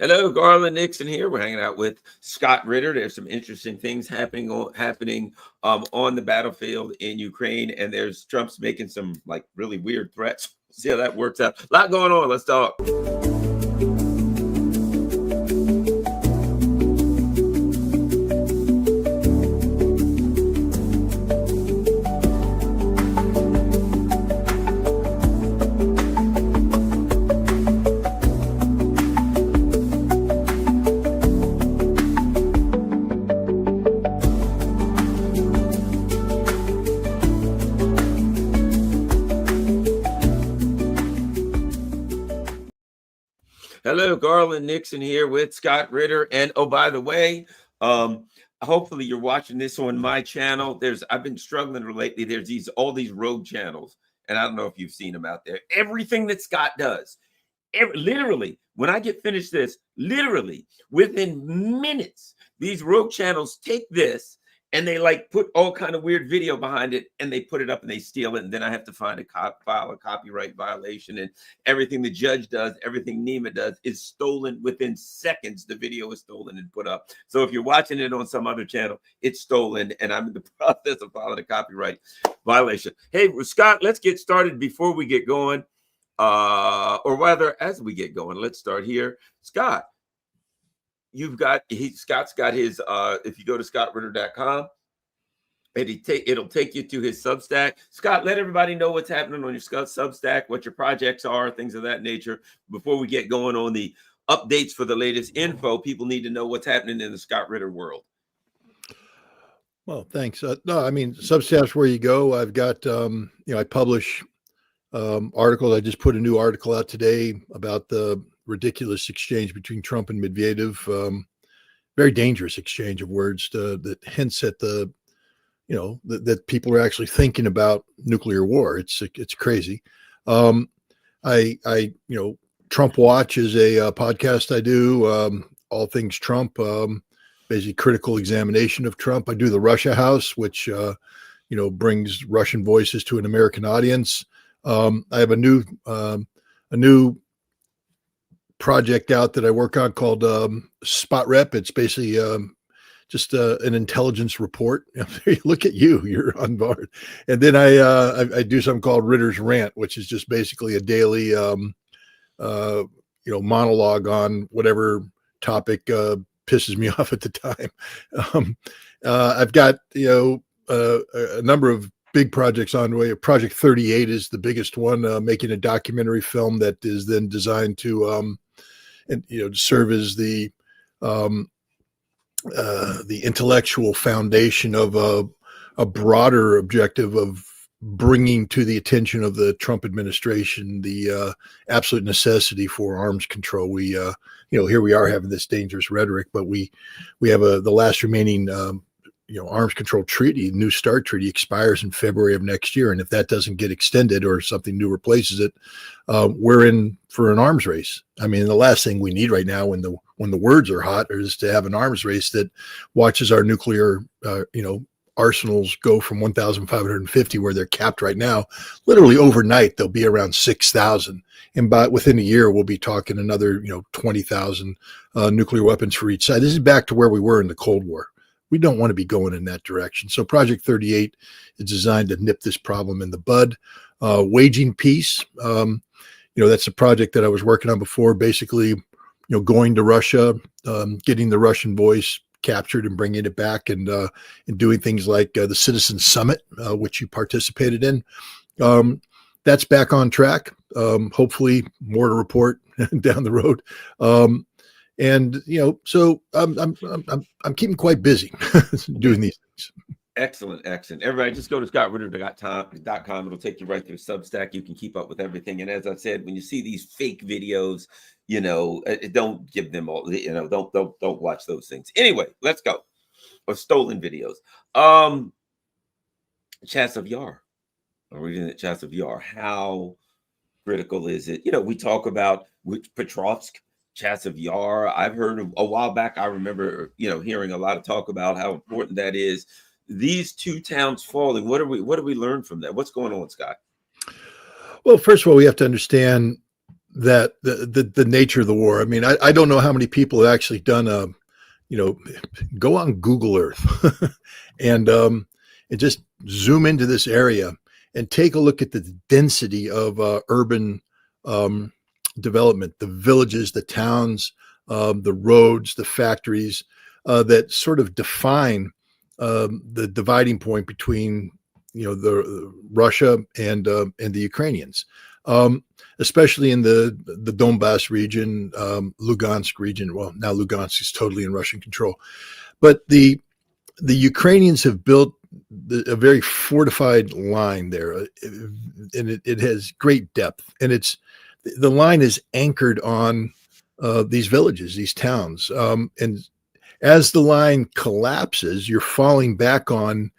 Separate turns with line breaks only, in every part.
Hello, Garland Nixon here. We're hanging out with Scott Ritter. There's some interesting things happening on the battlefield in Ukraine, and there's Trump's making some like really weird threats. See how that works out. A lot going on. Let's talk. Hello, Garland Nixon here with Scott Ritter. And oh, by the way, hopefully you're watching this on my channel. I've been struggling lately. There's all these rogue channels, and I don't know if you've seen them out there. Everything that Scott does, literally, when I get finished this, literally within minutes, these rogue channels take this and they like put all kind of weird video behind it, and they put it up and they steal it, and then I have to file a copyright violation, and everything the judge does, everything Nima does is stolen within seconds. The video is stolen and put up. So if you're watching it on some other channel, it's stolen, and I'm in the process of filing a copyright violation. Hey, Scott, let's get started before we get going, or rather, as we get going. Let's start here, Scott. Scott's got his if you go to scottritter.com, and it'll take you to his Substack. Scott, let everybody know what's happening on your Substack, what your projects are, things of that nature. Before we get going on the updates for the latest info, people need to know what's happening in the Scott Ritter world.
Well, thanks. No, I mean, Substack's where you go. I've got, I publish articles. I just put a new article out today about the ridiculous exchange between Trump and Medvedev. Very dangerous exchange of words that hints at that people are actually thinking about nuclear war. It's crazy. Trump Watch is a podcast I do, all things Trump, basically critical examination of Trump. I do the Russia House, which brings Russian voices to an American audience. I have a new project out that I work on called Spot Rep. It's basically just an intelligence report. Look at you, you're on board. And then I do something called Ritter's Rant, which is just basically a daily monologue on whatever topic pisses me off at the time. I've got a number of big projects on the way. Project 38 is the biggest one, making a documentary film that is then designed to serve as the intellectual foundation of a broader objective of bringing to the attention of the Trump administration the absolute necessity for arms control. We here we are having this dangerous rhetoric, but we have the last remaining arms control treaty, New START treaty, expires in February of next year. And if that doesn't get extended or something new replaces it, we're in for an arms race. I mean, the last thing we need right now when the words are hot is to have an arms race that watches our nuclear, arsenals go from 1,550, where they're capped right now. Literally overnight, they'll be around 6,000. And within a year, we'll be talking another, 20,000 nuclear weapons for each side. This is back to where we were in the Cold War. We don't want to be going in that direction. So Project 38 is designed to nip this problem in the bud. Waging Peace, that's a project that I was working on before, basically, going to Russia, getting the Russian voice captured and bringing it back, and doing things like the Citizen Summit, which you participated in. That's back on track. Hopefully more to report down the road. So I'm keeping quite busy doing these things.
Excellent. Everybody, just go to scottritter.com. It'll take you right to Substack. You can keep up with everything. And as I said, when you see these fake videos, don't give them all. Don't watch those things. Anyway, let's go. Or stolen videos. Chasov Yar. I'm reading it. Chasov Yar. How critical is it? We talk about Petrovsk, Chasov Yar. I've heard a while back. I remember, hearing a lot of talk about how important that is. These two towns falling. What do we learn from that? What's going on, Scott?
Well, first of all, we have to understand that the nature of the war. I mean, I don't know how many people have actually done go on Google Earth and just zoom into this area and take a look at the density of urban development, the villages, the towns, the roads, the factories that sort of define the dividing point between the Russia and the Ukrainians, especially in the Donbas region, Lugansk region. Well, now Lugansk is totally in Russian control, but the Ukrainians have built a very fortified line there, and it has great depth, and the line is anchored on these villages, these towns, and as the line collapses, you're falling back on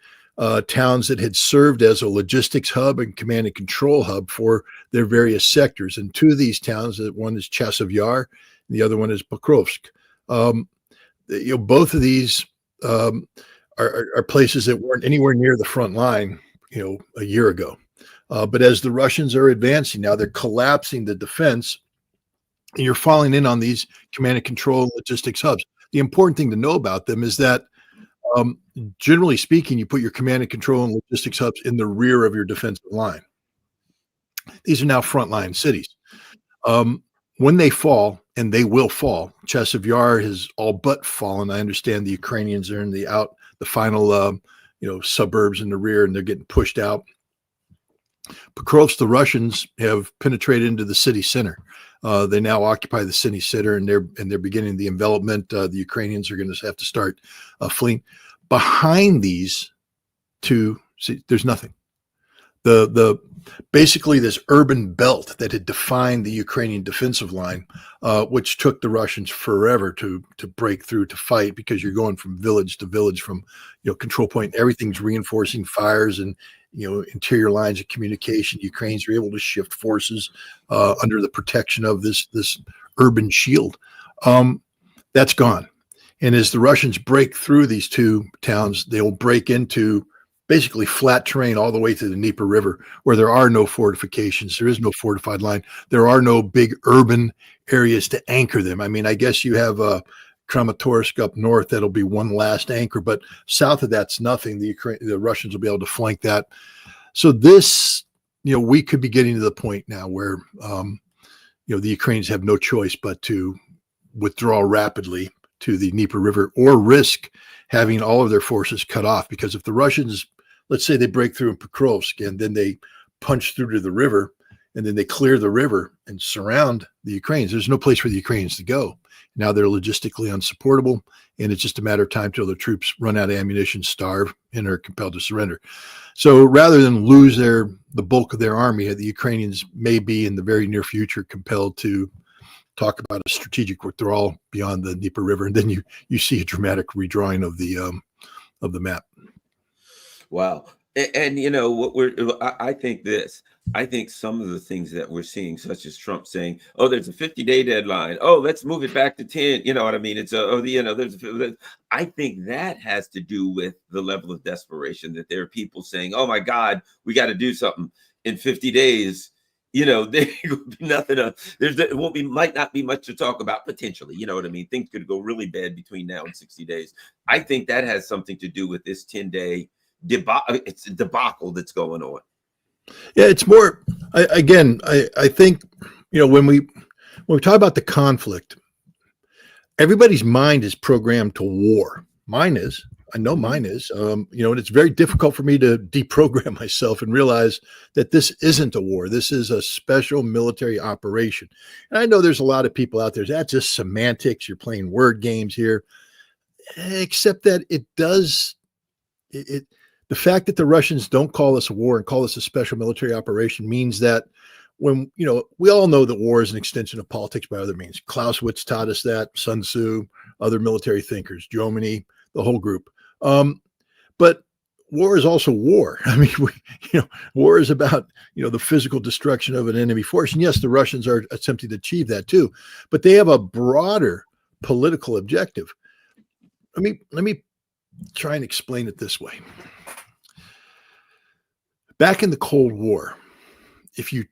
towns that had served as a logistics hub and command and control hub for their various sectors. And two of these towns, one is Chasov Yar, and the other one is Pokrovsk. Both of these are places that weren't anywhere near the front line, a year ago. But as the Russians are advancing now, they're collapsing the defense, and you're falling in on these command and control logistics hubs. The important thing to know about them is that, generally speaking, you put your command and control and logistics hubs in the rear of your defensive line. These are now frontline cities. When they fall, and they will fall, Chasov Yar has all but fallen. I understand the Ukrainians are in the final, suburbs in the rear, and they're getting pushed out. Pokrovsk, the Russians have penetrated into the city center. They now occupy the city center, and they're beginning the envelopment. The Ukrainians are going to have to start fleeing. Behind these two, see, there's nothing. Basically this urban belt that had defined the Ukrainian defensive line, which took the Russians forever to break through, to fight, because you're going from village to village, from control point. Everything's reinforcing fires and interior lines of communication. Ukrainians are able to shift forces under the protection of this urban shield. That's gone. And as the Russians break through these two towns, they'll break into basically flat terrain all the way to the Dnieper River, where there are no fortifications. There is no fortified line. There are no big urban areas to anchor them. I mean, I guess you have Kramatorsk up north. That'll be one last anchor, but south of that's nothing. The Russians will be able to flank that. So this, we could be getting to the point now where, the Ukrainians have no choice but to withdraw rapidly to the Dnieper River, or risk having all of their forces cut off. Because if the Russians, let's say they break through in Pokrovsk, and then they punch through to the river, and then they clear the river and surround the Ukrainians, there's no place for the Ukrainians to go. Now they're logistically unsupportable, and it's just a matter of time till the troops run out of ammunition, starve, and are compelled to surrender. So rather than lose the bulk of their army, the Ukrainians may be in the very near future compelled to talk about a strategic withdrawal beyond the Dnieper River, and then you see a dramatic redrawing of the map.
Wow. And I think some of the things that we're seeing, such as Trump saying, "Oh, there's a 50-day deadline. Oh, let's move it back to 10." You know what I mean? It's I think that has to do with the level of desperation, that there are people saying, "Oh my God, we got to do something in 50 days." There will be nothing. Might not be much to talk about potentially. You know what I mean? Things could go really bad between now and 60 days. I think that has something to do with this 10-day it's a debacle that's going on.
Yeah, it's more. I think when we talk about the conflict, everybody's mind is programmed to war. Mine is. I know mine is. And it's very difficult for me to deprogram myself and realize that this isn't a war. This is a special military operation. And I know there's a lot of people out there, that's just semantics. You're playing word games here. Except that it does. The fact that the Russians don't call this a war and call this a special military operation means that when, we all know that war is an extension of politics by other means. Clausewitz taught us that, Sun Tzu, other military thinkers, Jomini, the whole group. But war is also war. I mean, war is about, the physical destruction of an enemy force. And yes, the Russians are attempting to achieve that too, but they have a broader political objective. Let me try and explain it this way. Back in the Cold War, if you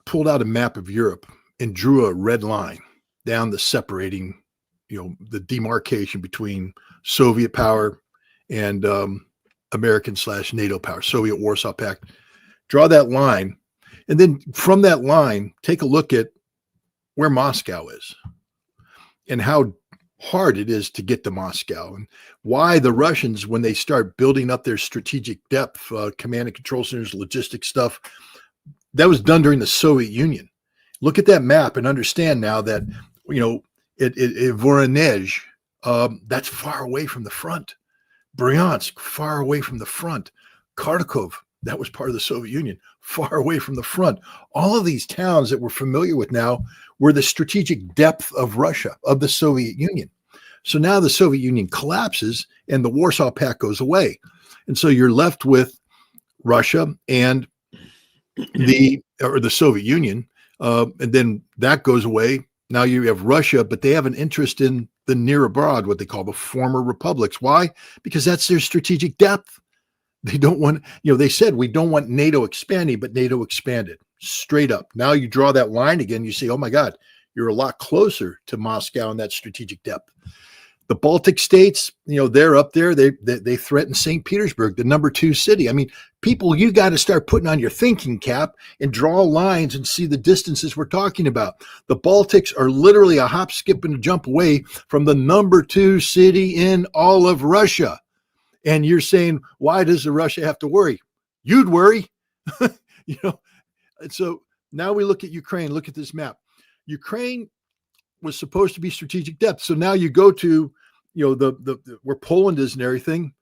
pulled out a map of Europe and drew a red line down the separating, the demarcation between Soviet power and American/NATO power, Soviet Warsaw Pact. Draw that line. And then from that line, take a look at where Moscow is and how hard it is to get to Moscow, and why the Russians, when they start building up their strategic depth, command and control centers, logistics stuff, that was done during the Soviet Union. Look at that map and understand now that, Voronezh, that's far away from the front. Bryansk, far away from the front. Kharkov, that was part of the Soviet Union, far away from the front. All of these towns that we're familiar with now were the strategic depth of Russia, of the Soviet Union. So now the Soviet Union collapses and the Warsaw Pact goes away. And so you're left with Russia and the Soviet Union. And then that goes away. Now you have Russia, but they have an interest in the near abroad, what they call the former republics. Why? Because that's their strategic depth. They don't want, they said, we don't want NATO expanding, but NATO expanded straight up. Now you draw that line again, you say, oh my God, you're a lot closer to Moscow in that strategic depth. The Baltic states, they're up there. They threaten St. Petersburg, the number 2 city. I mean, people, you got to start putting on your thinking cap and draw lines and see the distances we're talking about. The Baltics are literally a hop, skip, and a jump away from the number 2 city in all of Russia. And you're saying, why does Russia have to worry? You'd worry. So now we look at Ukraine. Look at this map. Ukraine was supposed to be strategic depth. So now you go to, where Poland is and everything,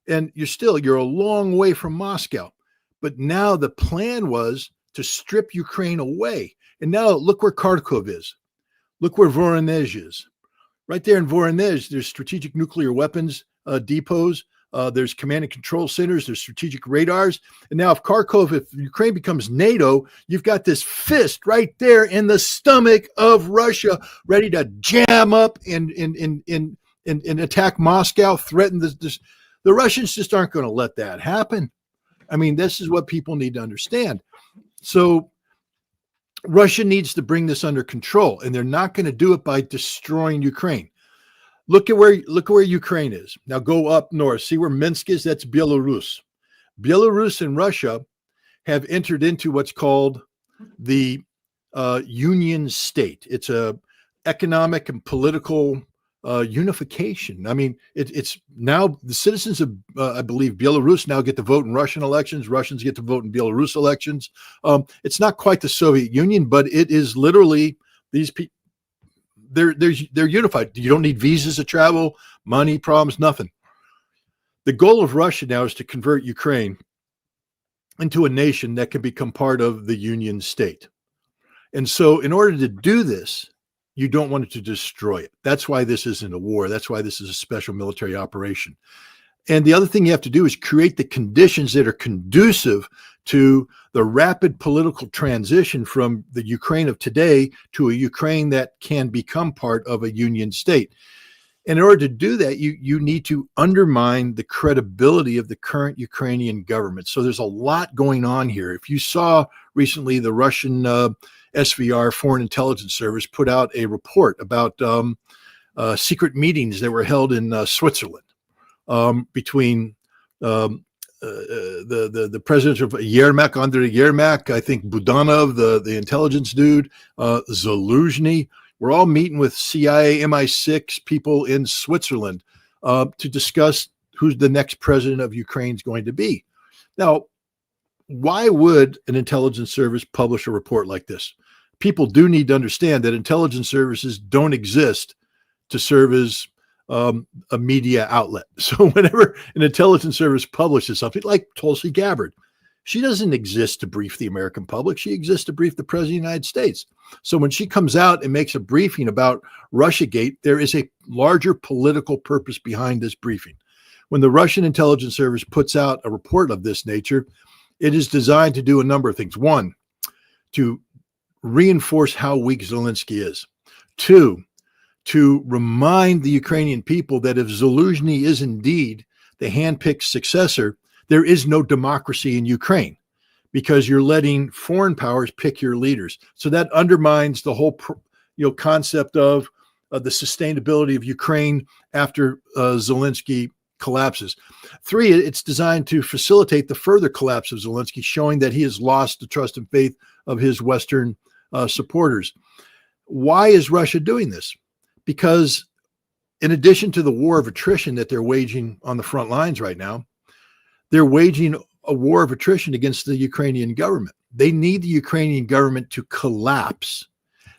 and you're a long way from Moscow. But now the plan was to strip Ukraine away. And now look where Kharkov is. Look where Voronezh is. Right there in Voronezh, there's strategic nuclear weapons depots. There's command and control centers. There's strategic radars. And now if Ukraine becomes NATO, you've got this fist right there in the stomach of Russia, ready to jam up and attack Moscow, threaten this. The Russians just aren't going to let that happen. I mean, this is what people need to understand. So Russia needs to bring this under control, and they're not going to do it by destroying Ukraine. Look at where Ukraine is. Now go up north. See where Minsk is? That's Belarus. Belarus and Russia have entered into what's called the Union State. It's a economic and political unification. I mean, it's now the citizens of, I believe, Belarus now get to vote in Russian elections. Russians get to vote in Belarus elections. It's not quite the Soviet Union, but it is literally these people. They're unified. You don't need visas to travel, money problems, nothing. The goal of Russia now is to convert Ukraine into a nation that can become part of the Union State. And so in order to do this, you don't want it to destroy it. That's why this isn't a war. That's why this is a special military operation. And the other thing you have to do is create the conditions that are conducive to the rapid political transition from the Ukraine of today to a Ukraine that can become part of a Union state. And in order to do that, you need to undermine the credibility of the current Ukrainian government. So there's a lot going on here. If you saw recently, the Russian SVR, Foreign Intelligence Service, put out a report about secret meetings that were held in Switzerland between the president of Yermak, Andrei Yermak, I think Budanov, the intelligence dude, Zaluzhny. We're all meeting with CIA, MI6 people in Switzerland to discuss who's the next president of Ukraine is going to be. Now, why would an intelligence service publish a report like this? People do need to understand that intelligence services don't exist to serve as a media outlet. So whenever an intelligence service publishes something like Tulsi Gabbard, she doesn't exist to brief the American public. She exists to brief the President of the United States. So when she comes out and makes a briefing about Russiagate, there is a larger political purpose behind this briefing. When the Russian intelligence service puts out a report of this nature, it is designed to do a number of things. One, to reinforce how weak Zelensky is. Two, to remind the Ukrainian people that if Zaluzhny is indeed the handpicked successor, there is no democracy in Ukraine, because you're letting foreign powers pick your leaders. So that undermines the whole concept of the sustainability of Ukraine after Zelensky collapses. 3, it's designed to facilitate the further collapse of Zelensky, showing that he has lost the trust and faith of his Western supporters. Why is Russia doing this? Because in addition to the war of attrition that they're waging on the front lines right now, they're waging a war of attrition against the Ukrainian government. They need the Ukrainian government to collapse.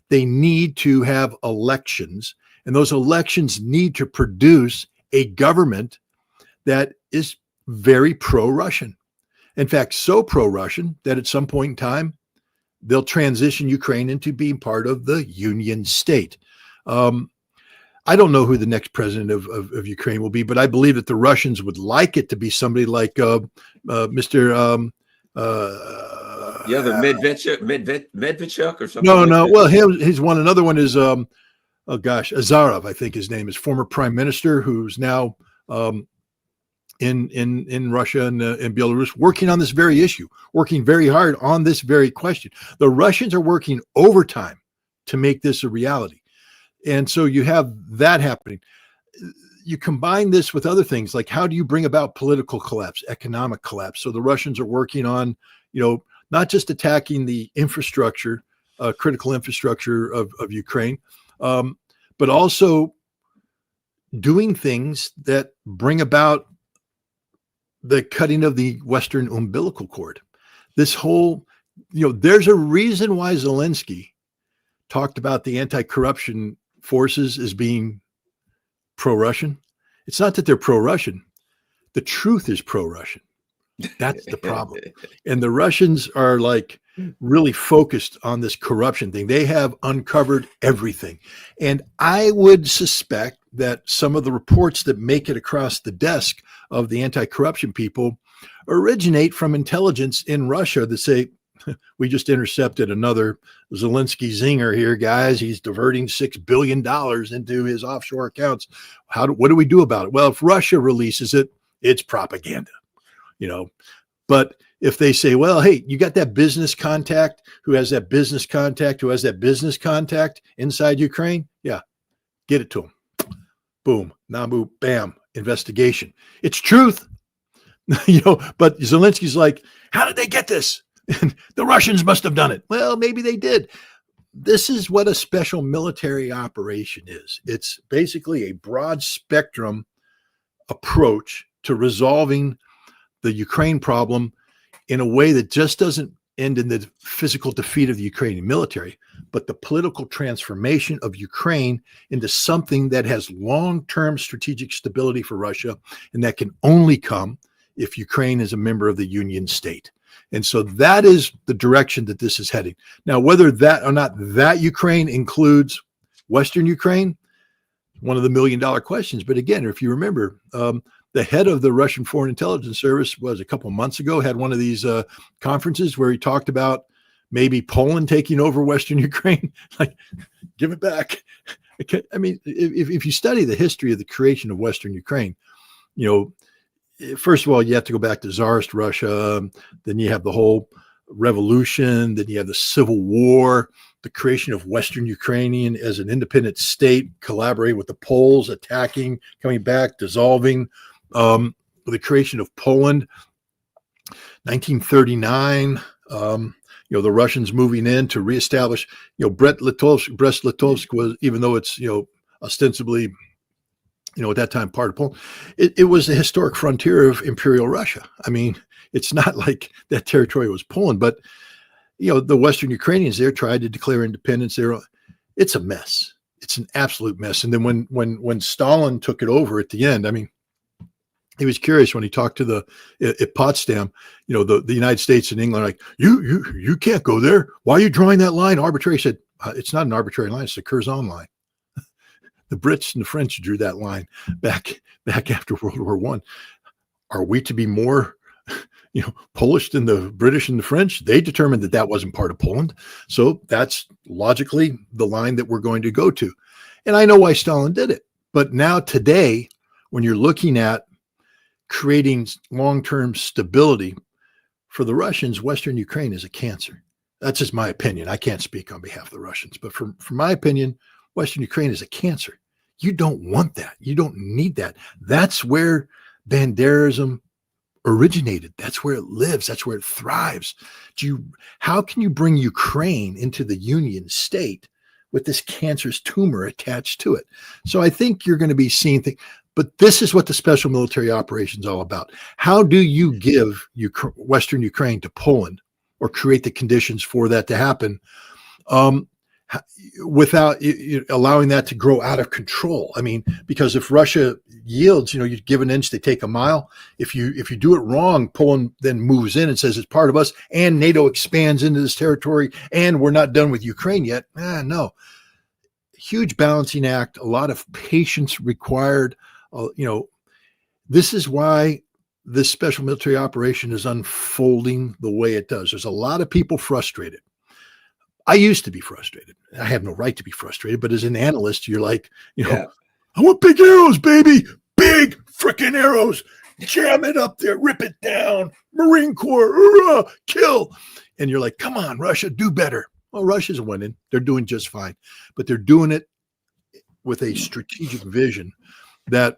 They need to have elections, and those elections need to produce a government that is very pro-Russian. In fact, so pro-Russian that at some point in time, they'll transition Ukraine into being part of the Union state. I don't know who the next president of Ukraine will be, but I believe that the Russians would like it to be somebody like Mr.
The Medvedchuk or something.
No,
like
no.
that.
Well, he's one. Another one is Azarov, I think his name is, former prime minister who's now in Russia and Belarus, working on this very issue, working very hard on this very question. The Russians are working overtime to make this a reality. And so you have that happening. You combine this with other things, like how do you bring about political collapse, economic collapse? So the Russians are working on, not just attacking the infrastructure, critical infrastructure of Ukraine, but also doing things that bring about the cutting of the Western umbilical cord. This whole, there's a reason why Zelensky talked about the anti-corruption forces as being pro-Russian. It's not that they're pro-Russian. The truth is pro-Russian. That's the problem. And the Russians are like really focused on this corruption thing. They have uncovered everything. And I would suspect that some of the reports that make it across the desk of the anti-corruption people originate from intelligence in Russia that say, we just intercepted another Zelensky zinger here, guys. He's diverting $6 billion into his offshore accounts. What do we do about it? Well, if Russia releases it, it's propaganda, But if they say, well, hey, you got that business contact who has that business contact who has that business contact inside Ukraine? Yeah, get it to him. Boom, namu, bam, investigation. It's truth, But Zelensky's like, how did they get this? The Russians must have done it. Well, maybe they did. This is what a special military operation is. It's basically a broad spectrum approach to resolving the Ukraine problem in a way that just doesn't end in the physical defeat of the Ukrainian military, but the political transformation of Ukraine into something that has long-term strategic stability for Russia, and that can only come if Ukraine is a member of the Union state. And so that is the direction that this is heading. Now, whether that or not that Ukraine includes Western Ukraine, one of the $1 million questions. But again, if you remember, the head of the Russian Foreign Intelligence Service was a couple of months ago, had one of these conferences where he talked about maybe Poland taking over Western Ukraine. Like, give it back. I mean, if you study the history of the creation of Western Ukraine, first of all, you have to go back to Tsarist Russia. Then you have the whole revolution. Then you have the Civil War, the creation of Western Ukrainian as an independent state, collaborating with the Poles, attacking, coming back, dissolving. The creation of Poland, 1939. The Russians moving in to reestablish. Brest-Litovsk was, even though it's ostensibly, at that time part of Poland, it was the historic frontier of Imperial Russia. I mean, it's not like that territory was Poland, but the Western Ukrainians there tried to declare independence. It's a mess. It's an absolute mess. And then when Stalin took it over at the end, I mean, he was curious when he talked to at Potsdam, the United States and England, like, you can't go there. Why are you drawing that line arbitrary? He said, it's not an arbitrary line. It's the Curzon line. The Brits and the French drew that line back after World War I. Are we to be more, Polish than the British and the French? They determined that wasn't part of Poland. So that's logically the line that we're going to go to. And I know why Stalin did it. But now today, when you're looking at creating long-term stability For the Russians, Western Ukraine is a cancer. That's just my opinion. I can't speak on behalf of the Russians, but from my opinion, Western Ukraine is a cancer. You don't want that. You don't need that. That's where Banderism originated. That's where it lives. That's where it thrives. How can you bring Ukraine into the Union state with this cancerous tumor attached to it? So I think you're going to be seeing things, but this is what the special military operation is all about. How do you give Western Ukraine to Poland or create the conditions for that to happen without allowing that to grow out of control? I mean, because if Russia yields, you give an inch, they take a mile. If you do it wrong, Poland then moves in and says it's part of us, and NATO expands into this territory, and we're not done with Ukraine yet. No. Huge balancing act, a lot of patience required. This is why this special military operation is unfolding the way it does. There's a lot of people frustrated. I used to be frustrated. I have no right to be frustrated, but as an analyst, you're like, I want big arrows, baby. Big freaking arrows. Jam it up there, rip it down. Marine Corps, hoorah, kill. And you're like, come on, Russia, do better. Well, Russia's winning. They're doing just fine, but they're doing it with a strategic vision that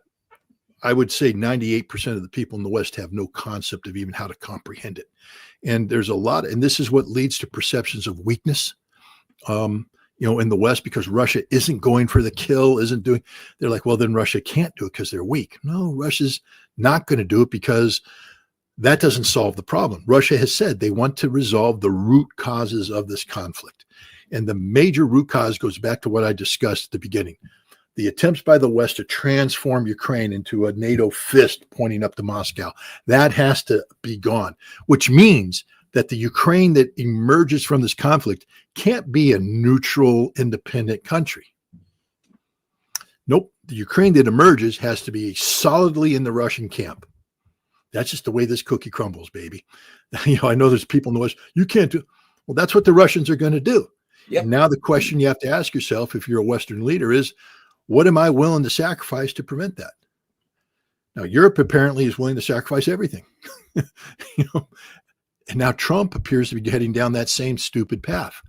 I would say 98% of the people in the West have no concept of even how to comprehend it. And there's a lot, and this is what leads to perceptions of weakness, in the West, because Russia isn't going for the kill, they're like, well, then Russia can't do it because they're weak. No, Russia's not going to do it because that doesn't solve the problem. Russia has said they want to resolve the root causes of this conflict. And the major root cause goes back to what I discussed at the beginning. The attempts by the West to transform Ukraine into a NATO fist pointing up to Moscow, that has to be gone, which means that the Ukraine that emerges from this conflict can't be a neutral, independent country. Nope. The Ukraine that emerges has to be solidly in the Russian camp. That's just the way this cookie crumbles, baby. I know there's people in the West, you can't do. Well, that's what the Russians are going to do. Yep. And now the question you have to ask yourself, if you're a Western leader, is, what am I willing to sacrifice to prevent that? Now, Europe apparently is willing to sacrifice everything. And now Trump appears to be heading down that same stupid path.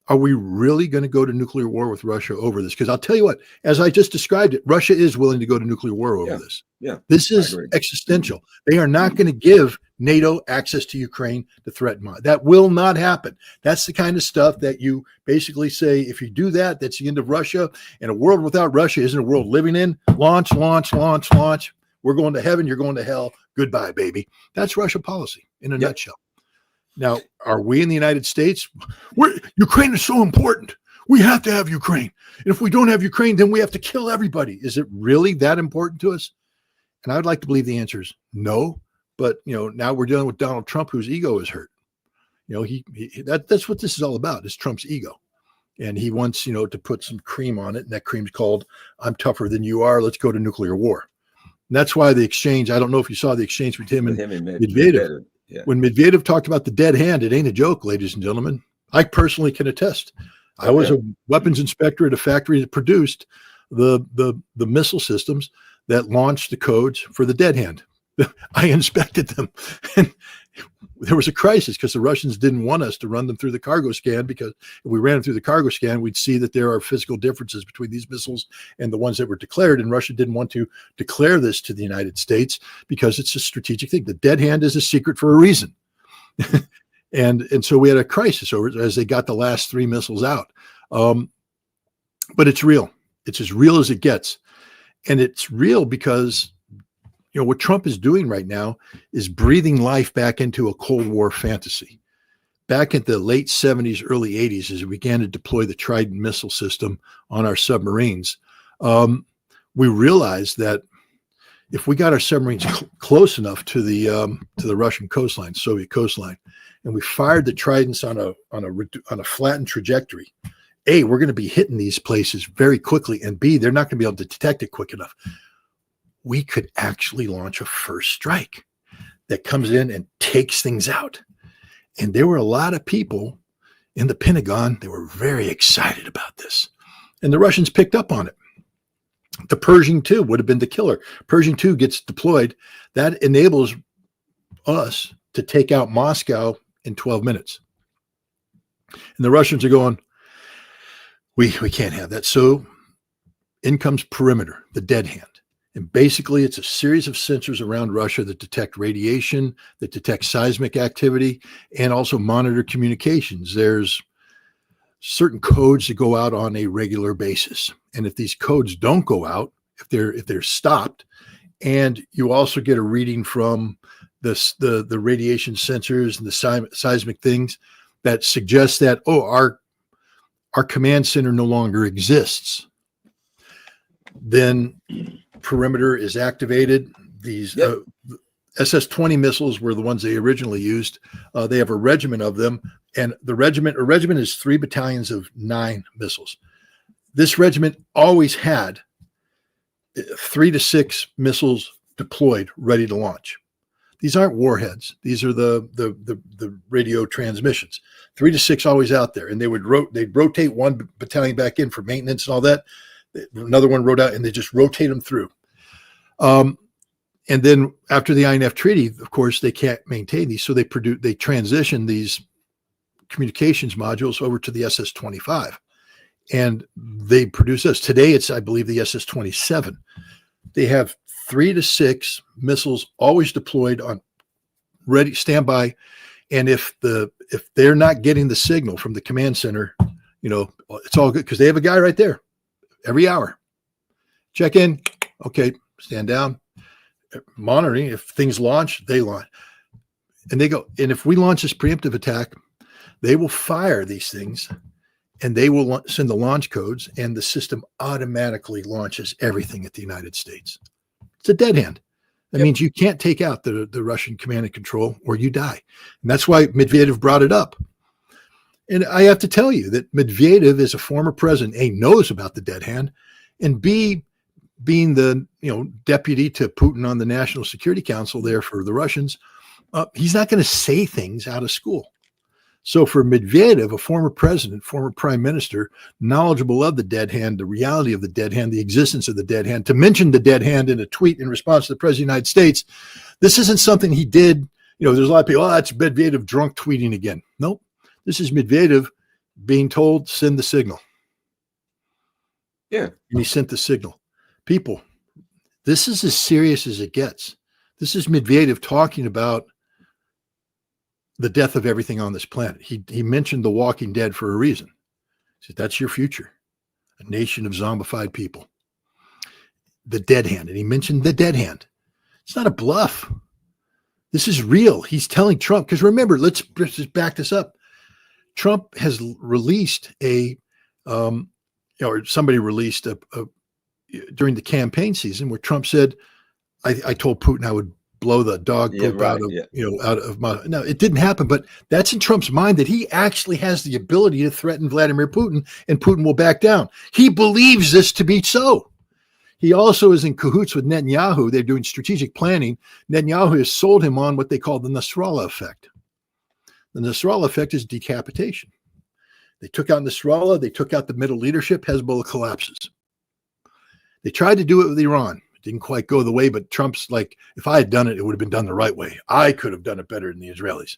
Are we really going to go to nuclear war with Russia over this? Because I'll tell you what, as I just described it, Russia is willing to go to nuclear war over this.
Yeah,
this is existential. They are not going to give NATO access to Ukraine to threaten. That will not happen. That's the kind of stuff that you basically say, if you do that, that's the end of Russia. And a world without Russia isn't a world living in. Launch, launch, launch, launch. We're going to heaven. You're going to hell. Goodbye, baby. That's Russia policy in a nutshell. Now, are we in the United States? Ukraine is so important. We have to have Ukraine. And if we don't have Ukraine, then we have to kill everybody. Is it really that important to us? And I would like to believe the answer is no. But, now we're dealing with Donald Trump, whose ego is hurt. That's what this is all about, is Trump's ego. And he wants, to put some cream on it. And that cream's called, I'm tougher than you are. Let's go to nuclear war. And that's why the exchange, I don't know if you saw the exchange between him and Medvedev. Yeah. When Medvedev talked about the dead hand, it ain't a joke, ladies and gentlemen. I personally can attest. I was a weapons inspector at a factory that produced the missile systems that launched the codes for the dead hand. I inspected them. And there was a crisis because the Russians didn't want us to run them through the cargo scan, because if we ran them through the cargo scan, we'd see that there are physical differences between these missiles and the ones that were declared. And Russia didn't want to declare this to the United States because it's a strategic thing. The dead hand is a secret for a reason. and so we had a crisis over it as they got the last 3 missiles out. But it's real. It's as real as it gets. And it's real because what Trump is doing right now is breathing life back into a Cold War fantasy. Back in the late 70s, early 80s, as we began to deploy the Trident missile system on our submarines, we realized that if we got our submarines close enough to the Russian coastline, Soviet coastline, and we fired the Tridents on a flattened trajectory, A, we're going to be hitting these places very quickly, and B, they're not going to be able to detect it quick enough. We could actually launch a first strike that comes in and takes things out. And there were a lot of people in the Pentagon that were very excited about this. And the Russians picked up on it. The Pershing II would have been the killer. Pershing II gets deployed. That enables us to take out Moscow in 12 minutes. And the Russians are going, we can't have that. So in comes Perimeter, the dead hand. And basically, it's a series of sensors around Russia that detect radiation, that detect seismic activity, and also monitor communications. There's certain codes that go out on a regular basis. And if these codes don't go out, if they're stopped, and you also get a reading from the radiation sensors and the seismic things that suggest that, our command center no longer exists, then Perimeter is activated. These SS-20 missiles were the ones they originally used. They have a regiment of them, and a regiment is 3 battalions of 9 missiles. This regiment always had 3 to 6 missiles deployed, ready to launch. These aren't warheads. These are the radio transmissions. 3 to 6 always out there, and they'd rotate one battalion back in for maintenance and all that. Another one rode out, and they just rotate them through. And then after the INF treaty, of course, they can't maintain these, so they transition these communications modules over to the SS-25, and they produce this. Today, it's, I believe, the SS-27. They have 3 to 6 missiles always deployed on ready standby, and if they're not getting the signal from the command center, it's all good because they have a guy right there every hour. Check in, okay, stand down, monitoring. If things launch, they launch, and they go. And if we launch this preemptive attack, they will fire these things, and they will send the launch codes, and the system automatically launches everything at the United States. It's a dead hand. That means you can't take out the Russian command and control, or you die. And that's why Medvedev brought it up. And I have to tell you that Medvedev, as a former president, A, knows about the dead hand, and B, being the deputy to Putin on the National Security Council there for the Russians, he's not going to say things out of school. So for Medvedev, a former president, former prime minister, knowledgeable of the dead hand, the reality of the dead hand, the existence of the dead hand, to mention the dead hand in a tweet in response to the president of the United States, this isn't something he did. There's a lot of people, that's Medvedev drunk tweeting again. Nope. This is Medvedev being told, send the signal.
Yeah.
And he sent the signal. People, this is as serious as it gets. This is Medvedev talking about the death of everything on this planet. He mentioned The Walking Dead for a reason. He said, that's your future, a nation of zombified people. The dead hand. And he mentioned the dead hand. It's not a bluff. This is real. He's telling Trump, because remember, let's just back this up. Trump has released or somebody released during the campaign season where Trump said, I told Putin I would blow the dog poop out of my. No, it didn't happen, but that's in Trump's mind, that he actually has the ability to threaten Vladimir Putin, and Putin will back down. He believes this to be so. He also is in cahoots with Netanyahu. They're doing strategic planning. Netanyahu has sold him on what they call the Nasrallah effect. The Nasrallah effect is decapitation. They took out Nasrallah. They took out the middle leadership. Hezbollah collapses. They tried to do it with Iran. Didn't quite go the way, but Trump's like, if I had done it, it would have been done the right way. I could have done it better than the Israelis.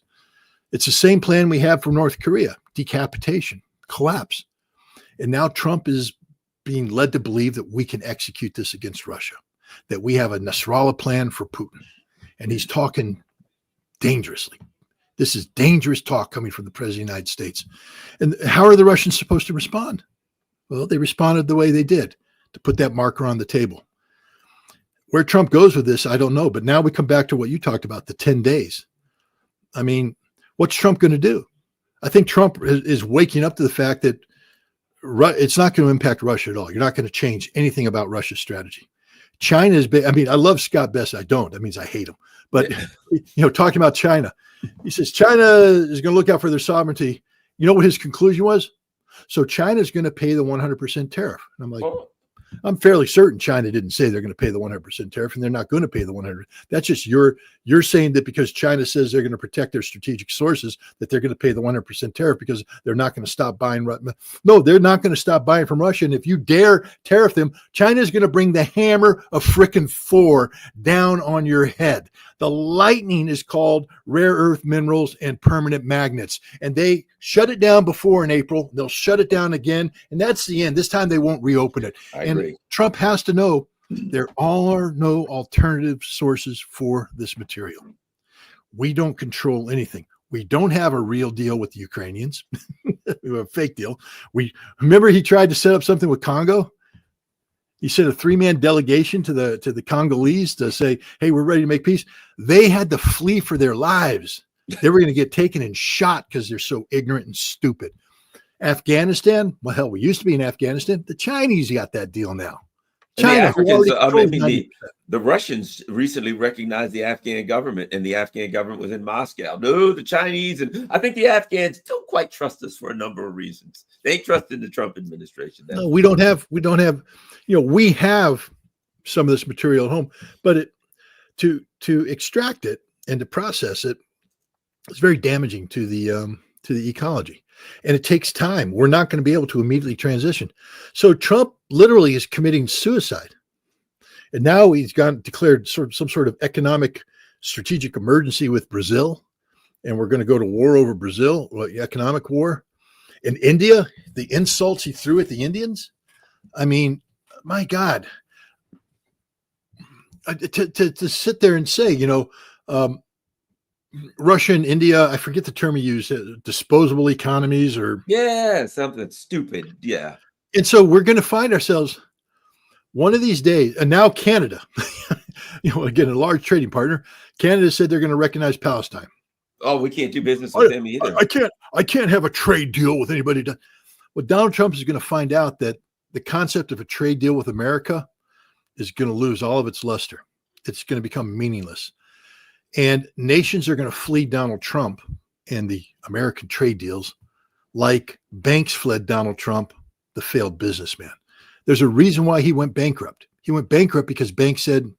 It's the same plan we have for North Korea: decapitation, collapse. And now Trump is being led to believe that we can execute this against Russia, that we have a Nasrallah plan for Putin. And he's talking dangerously. This is dangerous talk coming from the president of the United States. And how are the Russians supposed to respond? Well, they responded the way they did, to put that marker on the table. Where Trump goes with this, I don't know. But now we come back to what you talked about, the 10 days. I mean, what's Trump going to do? I think Trump is waking up to the fact that it's not going to impact Russia at all. You're not going to change anything about Russia's strategy. China is big. I mean, I love Scott Bessent. I don't. That means I hate him. But, talking about China, he says China is going to look out for their sovereignty. You know what his conclusion was? So China is going to pay the 100% tariff. And I'm like, I'm fairly certain China didn't say they're going to pay the 100% tariff, and they're not going to pay the 100. That's just you're saying that because China says they're going to protect their strategic sources, that they're going to pay the 100% tariff because they're not going to stop buying. No, they're not going to stop buying from Russia. And if you dare tariff them, China is going to bring the hammer of frickin' Thor down on your head. The lightning is called rare earth minerals and permanent magnets. And they shut it down before in April. They'll shut it down again. And that's the end. This time they won't reopen it.
I agree.
Trump has to know there are no alternative sources for this material. We don't control anything. We don't have a real deal with the Ukrainians. We have a fake deal. We remember he tried to set up something with Congo. He sent a 3-man delegation to the Congolese to say, hey, we're ready to make peace. They had to flee for their lives. They were going to get taken and shot because they're so ignorant and stupid. Afghanistan, well, hell, we used to be in Afghanistan. The Chinese got that deal now. China,
the Russians recently recognized the Afghan government, and the Afghan government was in Moscow. No, the Chinese, and I think the Afghans don't quite trust us for a number of reasons. They trust in the Trump administration.
No, we don't have, we have some of this material at home, but to extract it and to process it, it's very damaging to the ecology. And it takes time. We're not going to be able to immediately transition. So Trump literally is committing suicide. And now he's declared some sort of economic strategic emergency with Brazil. And we're going to go to war over Brazil, economic war. In India, the insults he threw at the Indians. I mean, my God. To sit there and say, Russia and India, I forget the term he used, disposable economies or...
Yeah, something stupid. Yeah.
And so we're going to find ourselves one of these days, and now Canada, again, a large trading partner, Canada said they're going to recognize Palestine.
Oh, we can't do business with them either.
I can't have a trade deal with anybody. Well, Donald Trump is going to find out that the concept of a trade deal with America is going to lose all of its luster. It's going to become meaningless. And nations are going to flee Donald Trump and the American trade deals like banks fled Donald Trump, the failed businessman. There's a reason why he went bankrupt. He went bankrupt because banks said,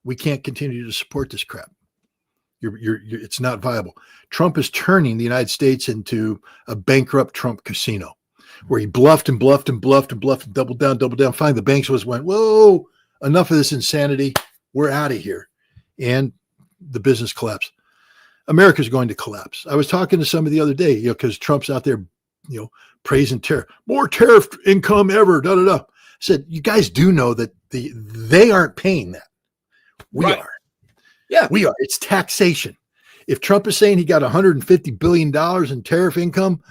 we can't continue to support this crap. It's not viable. Trump is turning the United States into a bankrupt Trump casino where he bluffed and bluffed and bluffed and bluffed and doubled down. Finally, the banks went, whoa, enough of this insanity. We're out of here. And the business collapse. America's going to collapse. I was talking to somebody the other day, because Trump's out there, praising tariff, more tariff income ever. I said, you guys do know that they aren't paying that. We are. Yeah, we are. It's taxation. If Trump is saying he got $150 billion in tariff income,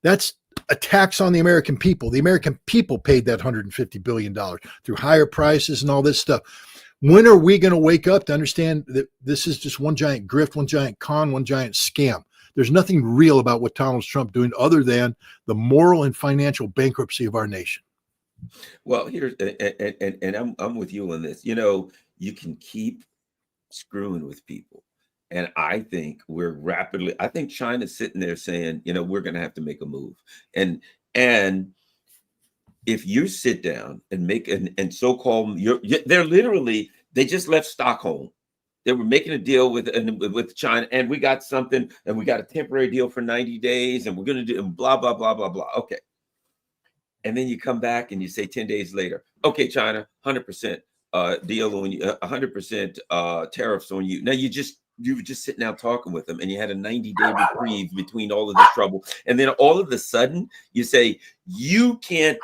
that's a tax on the American people. The American people paid that $150 billion through higher prices and all this stuff. When are we going to wake up to understand that this is just one giant grift, one giant con, one giant scam? There's nothing real about what Donald Trump doing other than the moral and financial bankruptcy of our nation.
Well, here's and I'm with you on this. You can keep screwing with people, and I think I think China's sitting there saying, we're going to have to make a move, and if you sit down and make and so-called, they're literally, they just left Stockholm. They were making a deal with China, and we got something, and we got a temporary deal for 90 days, and we're going to do blah, blah, blah, blah, blah. Okay. And then you come back and you say 10 days later, okay, China, 100% deal on you, 100% tariffs on you. Now you were just sitting out talking with them, and you had a 90-day reprieve between all of this trouble. And then all of a sudden you say, you can't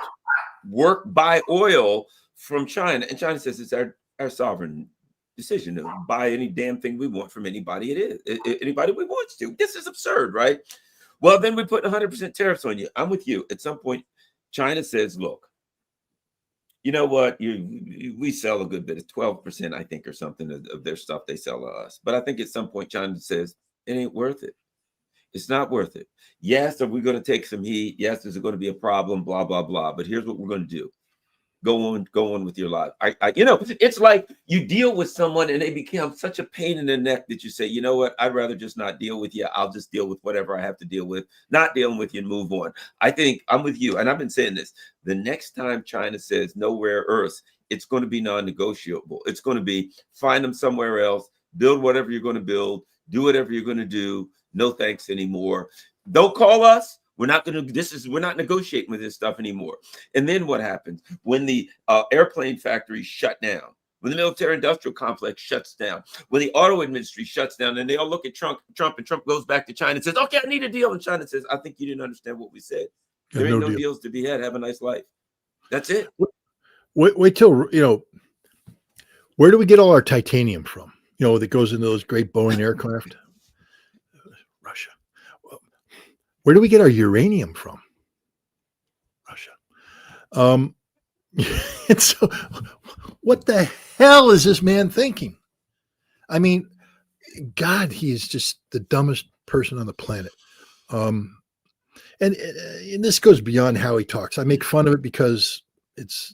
buy oil from China. And China says it's our sovereign decision to buy any damn thing we want from anybody anybody we want to. This is absurd, right? Well, then we put 100% tariffs on you. I'm with you. At some point, China says, look, you know what? We sell a good bit. It's 12%, I think, or something of their stuff they sell to us. But I think at some point, China says, it ain't worth it. It's not worth it. Yes, are we going to take some heat? Yes, there's going to be a problem, blah, blah, blah. But here's what we're going to do. go on with your life. You know, it's like you deal with someone and they become such a pain in the neck that you say, you know what, I'd rather just not deal with you. I'll just deal with whatever I have to deal with, not dealing with you, and move on. I think I'm with you, and I've been saying this. The next time China says no rare earths, it's going to be non-negotiable. It's going to be find them somewhere else, build whatever you're going to build, do whatever you're going to do. No thanks anymore. Don't call us. We're not going to, we're not negotiating with this stuff anymore. And then what happens when the airplane factories shut down, when the military industrial complex shuts down, when the auto industry shuts down, and they all look at Trump, and Trump goes back to China and says, okay, I need a deal. And China says, I think you didn't understand what we said. There ain't no deals to be had. Have a nice life. That's it.
Wait till, you know, where do we get all our titanium from? You know, that goes into those great Boeing aircraft? Russia. Where do we get our uranium from? Russia. And so what the hell is this man thinking? I mean, God, he is just the dumbest person on the planet. And this goes beyond how he talks. I make fun of it because it's,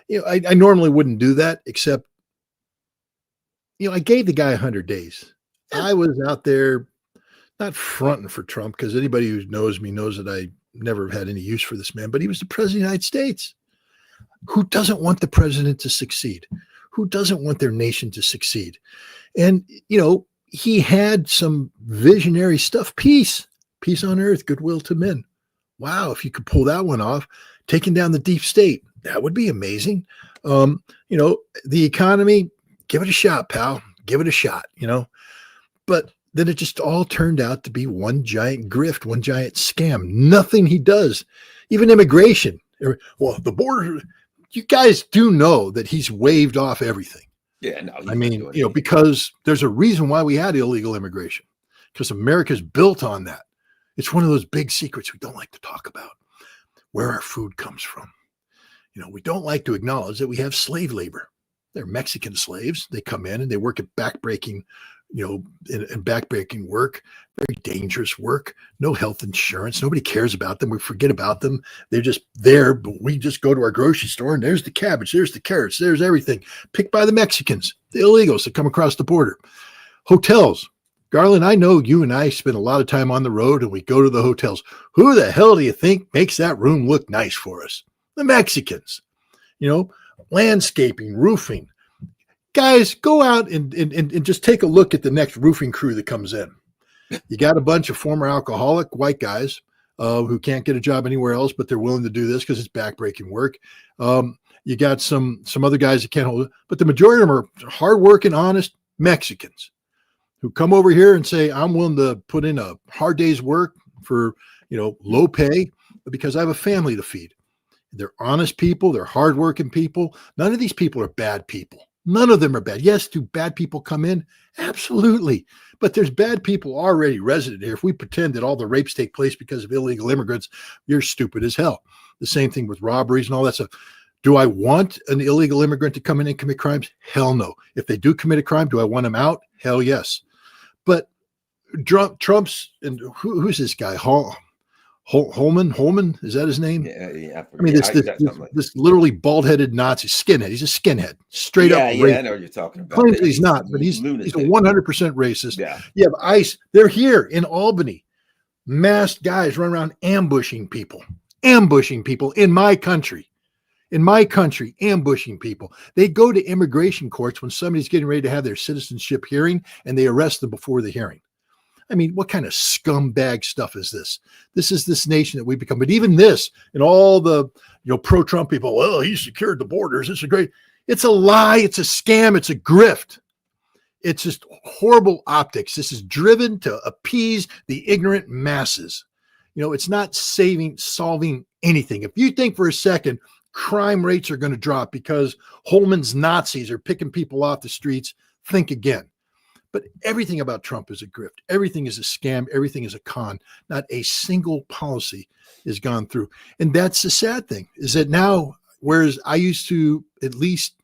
you know, I normally wouldn't do that, except, you know, I gave the guy 100 days. I was out there not fronting for Trump, because anybody who knows me knows that I never had any use for this man, but he was the president of the United States. Who doesn't want the president to succeed? Who doesn't want their nation to succeed? And, you know, he had some visionary stuff. Peace on earth, goodwill to men. Wow. If you could pull that one off, taking down the deep state, that would be amazing. You know, the economy, give it a shot, pal. Give it a shot, you know, but then it just all turned out to be one giant grift, one giant scam. Nothing he does, even immigration. Well, the border, you guys do know that he's waived off everything.
Yeah, no.
I mean, you know, because there's a reason why we had illegal immigration, because America's built on that. It's one of those big secrets we don't like to talk about, where our food comes from. You know, we don't like to acknowledge that we have slave labor. They're Mexican slaves. They come in and they work at backbreaking, you know, in backbreaking work, very dangerous work, no health insurance. Nobody cares about them. We forget about them. They're just there, but we just go to our grocery store and there's the cabbage, there's the carrots, there's everything picked by the Mexicans, the illegals that come across the border. Hotels. Garland, I know you and I spend a lot of time on the road and we go to the hotels. Who the hell do you think makes that room look nice for us? The Mexicans. You know, landscaping, roofing. Guys, go out and just take a look at the next roofing crew that comes in. You got a bunch of former alcoholic white guys who can't get a job anywhere else, but they're willing to do this because it's backbreaking work. You got some other guys that can't hold it, but the majority of them are hardworking, honest Mexicans who come over here and say, I'm willing to put in a hard day's work for, you know, low pay because I have a family to feed. They're honest people. They're hardworking people. None of these people are bad people. None of them are bad. Yes, do bad people come in? Absolutely. But there's bad people already resident here. If we pretend that all the rapes take place because of illegal immigrants, you're stupid as hell. The same thing with robberies and all that stuff. Do I want an illegal immigrant to come in and commit crimes? Hell no. If they do commit a crime, do I want them out? Hell yes. But Trump's, and who's this guy? Holman, is that his name?
Yeah.
I mean, this literally bald-headed Nazi skinhead. He's a skinhead, straight up.
Yeah, I know what you're talking about.
Claims he's not, but he's a 100% racist.
Yeah.
You have ICE. They're here in Albany. Masked guys run around ambushing people in my country. Ambushing people. They go to immigration courts when somebody's getting ready to have their citizenship hearing, and they arrest them before the hearing. I mean, what kind of scumbag stuff is this? This is this nation that we become. But even this, and all the, you know, pro-Trump people, well, he secured the borders. It's a lie. It's a scam. It's a grift. It's just horrible optics. This is driven to appease the ignorant masses. You know, it's not solving anything. If you think for a second crime rates are going to drop because Holman's Nazis are picking people off the streets, think again. But everything about Trump is a grift. Everything is a scam. Everything is a con. Not a single policy has gone through. And that's the sad thing, is that now, whereas I used to at least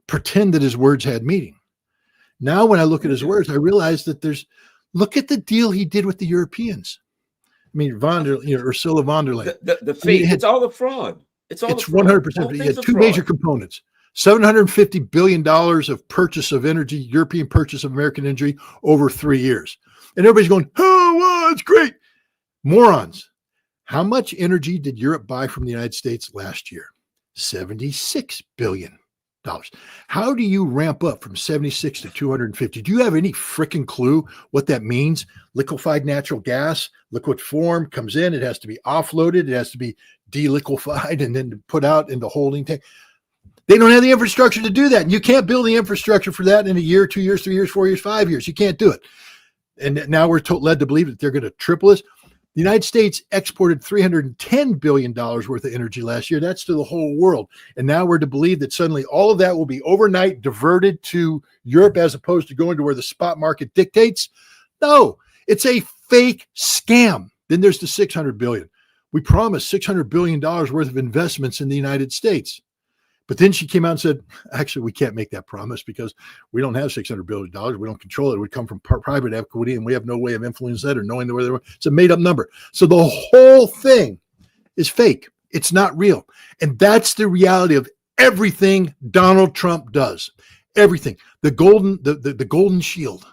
pretend that his words had meaning. Now, when I look at his words, I realize that look at the deal he did with the Europeans. I mean, Ursula von der Leyen.
The fake, it's all a fraud. It's all
It's
a fraud.
100%.
Whole
You
thing's
had
a
two
fraud.
major components. $750 billion of purchase of energy, European purchase of American energy over 3 years. And everybody's going, oh, wow, it's great. Morons. How much energy did Europe buy from the United States last year? $76 billion. How do you ramp up from 76 to 250? Do you have any freaking clue what that means? Liquefied natural gas, liquid form comes in. It has to be offloaded. It has to be deliquefied and then put out in the holding tank. They don't have the infrastructure to do that. And you can't build the infrastructure for that in a year, 2 years, 3 years, 4 years, 5 years. You can't do it. And now we're led to believe that they're going to triple this. The United States exported $310 billion worth of energy last year. That's to the whole world. And now we're to believe that suddenly all of that will be overnight diverted to Europe as opposed to going to where the spot market dictates. No, it's a fake scam. Then there's the $600 billion. We promised $600 billion worth of investments in the United States. But then she came out and said, actually, we can't make that promise because we don't have $600 billion. We don't control it. It would come from private equity, and we have no way of influencing that or knowing where they're. It's a made-up number. So the whole thing is fake. It's not real. And that's the reality of everything Donald Trump does. Everything. The golden shield,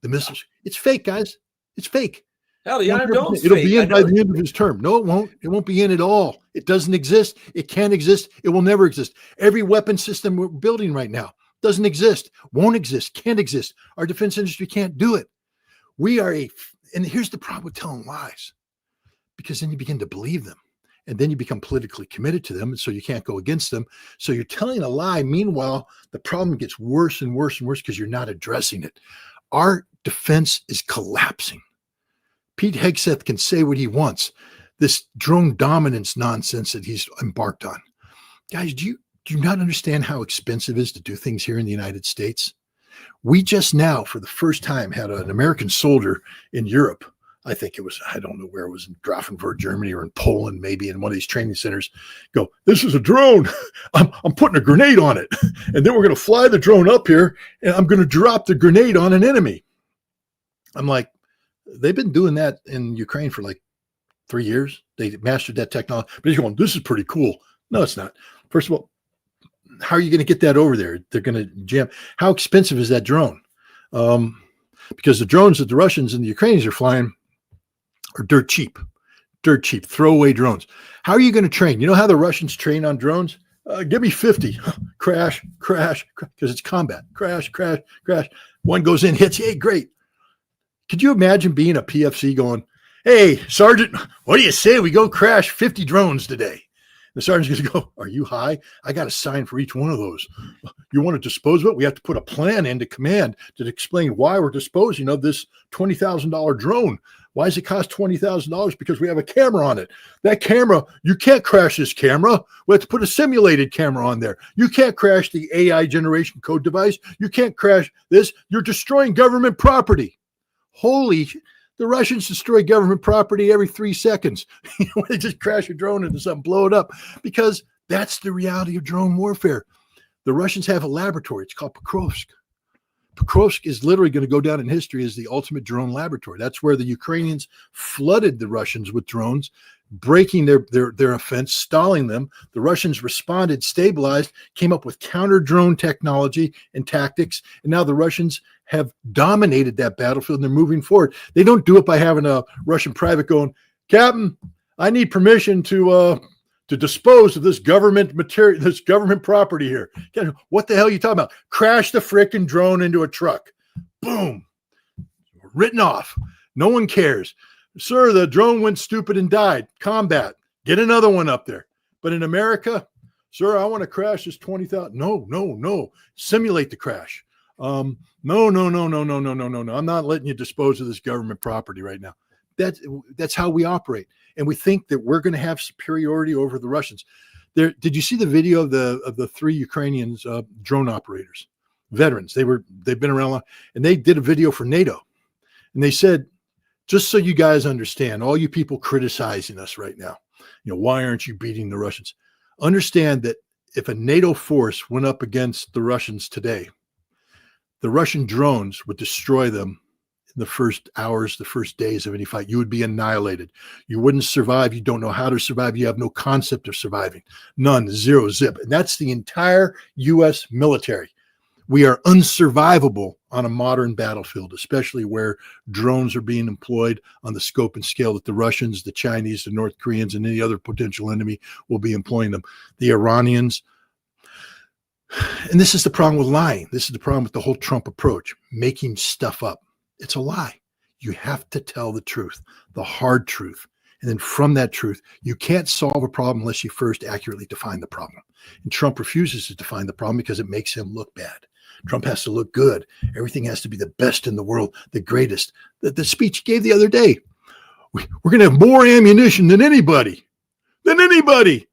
the missiles. It's fake, guys. It's fake.
Hell, the Iron Dome's
It'll
fake.
be in by the end of his term. No, it won't. It won't be in at all. It doesn't exist. It can't exist. It will never exist. Every weapon system we're building right now doesn't exist, won't exist, can't exist. Our defense industry can't do it. And here's the problem with telling lies, because then you begin to believe them. And then you become politically committed to them. And so you can't go against them. So you're telling a lie. Meanwhile, the problem gets worse and worse and worse because you're not addressing it. Our defense is collapsing. Pete Hegseth can say what he wants. This drone dominance nonsense that he's embarked on. Guys, do you not understand how expensive it is to do things here in the United States? We just now, for the first time, had an American soldier in Europe. I think it was, I don't know where it was, in Grafenberg, Germany, or in Poland, maybe in one of these training centers, go, this is a drone. I'm putting a grenade on it. And then we're going to fly the drone up here, and I'm going to drop the grenade on an enemy. I'm like, they've been doing that in Ukraine for like 3 years. They mastered that technology. But he's going, this is pretty cool. No, it's not. First of all, how are you going to get that over there? They're going to jam. How expensive is that drone? Because the drones that the Russians and the Ukrainians are flying are dirt cheap, throwaway drones. How are you going to train? You know how the Russians train on drones? Give me 50. Crash, because it's combat. Crash. One goes in, hits. Hey, great. Could you imagine being a PFC going, hey, Sergeant, what do you say we go crash 50 drones today? The sergeant's going to go, are you high? I got a sign for each one of those. You want to dispose of it? We have to put a plan into command to explain why we're disposing of this $20,000 drone. Why does it cost $20,000? Because we have a camera on it. That camera, you can't crash this camera. We have to put a simulated camera on there. You can't crash the AI generation code device. You can't crash this. You're destroying government property. The Russians destroy government property every 3 seconds. They just crash a drone into something, blow it up, because that's the reality of drone warfare. The Russians have a laboratory. It's called Pokrovsk. Pokrovsk is literally going to go down in history as the ultimate drone laboratory. That's where the Ukrainians flooded the Russians with drones, breaking their offense, stalling them. The Russians responded, stabilized, came up with counter drone technology and tactics, and now the Russians have dominated that battlefield and they're moving forward. They don't do it by having a Russian private going, Captain, I need permission to dispose of this government material, this government property here. What the hell are you talking about? Crash the frickin' drone into a truck. Boom. Written off. No one cares. Sir, the drone went stupid and died. Combat. Get another one up there. But in America, sir, I want to crash this 20,000. No. Simulate the crash. No. I'm not letting you dispose of this government property right now. That's how we operate. And we think that we're going to have superiority over the Russians. Did you see the video of the 3 Ukrainians, drone operators, veterans? They've been around long, and they did a video for NATO. And they said, just so you guys understand, all you people criticizing us right now, why aren't you beating the Russians? Understand that if a NATO force went up against the Russians today, the Russian drones would destroy them in the first hours, the first days of any fight. You would be annihilated. You wouldn't survive. You don't know how to survive. You have no concept of surviving. None, zero, zip. And that's the entire U.S. military. We are unsurvivable on a modern battlefield, especially where drones are being employed on the scope and scale that the Russians, the Chinese, the North Koreans, and any other potential enemy will be employing them. The Iranians. And this is the problem with lying. This is the problem with the whole Trump approach, making stuff up. It's a lie. You have to tell the truth, the hard truth. And then from that truth, you can't solve a problem unless you first accurately define the problem. And Trump refuses to define the problem because it makes him look bad. Trump has to look good. Everything has to be the best in the world, the greatest. The speech he gave the other day, we're going to have more ammunition than anybody.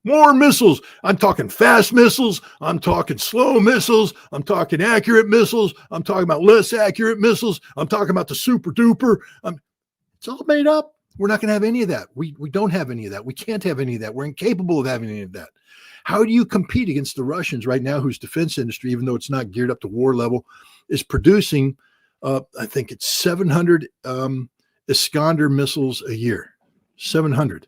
More missiles. I'm talking fast missiles. I'm talking slow missiles. I'm talking accurate missiles. I'm talking about less accurate missiles. I'm talking about the super duper. It's all made up. We're not going to have any of that. We don't have any of that. We can't have any of that. We're incapable of having any of that. How do you compete against the Russians right now, whose defense industry, even though it's not geared up to war level, is producing, I think it's 700 Iskander missiles a year. 700.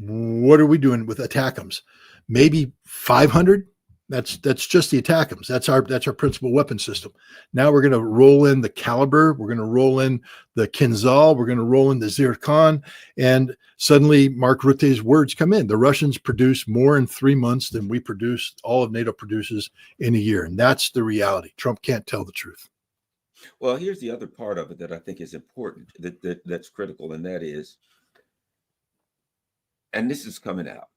What are we doing with ATACMS? Maybe 500. That's just the ATACMS. That's our principal weapon system. Now we're going to roll in the Caliber. We're going to roll in the Kinzhal. We're going to roll in the Zircon. And suddenly Mark Rutte's words come in. The Russians produce more in 3 months than we produce, all of NATO produces in a year. And that's the reality. Trump can't tell the truth.
Well, here's the other part of it that I think is important, that's critical, and that is, and this is coming out,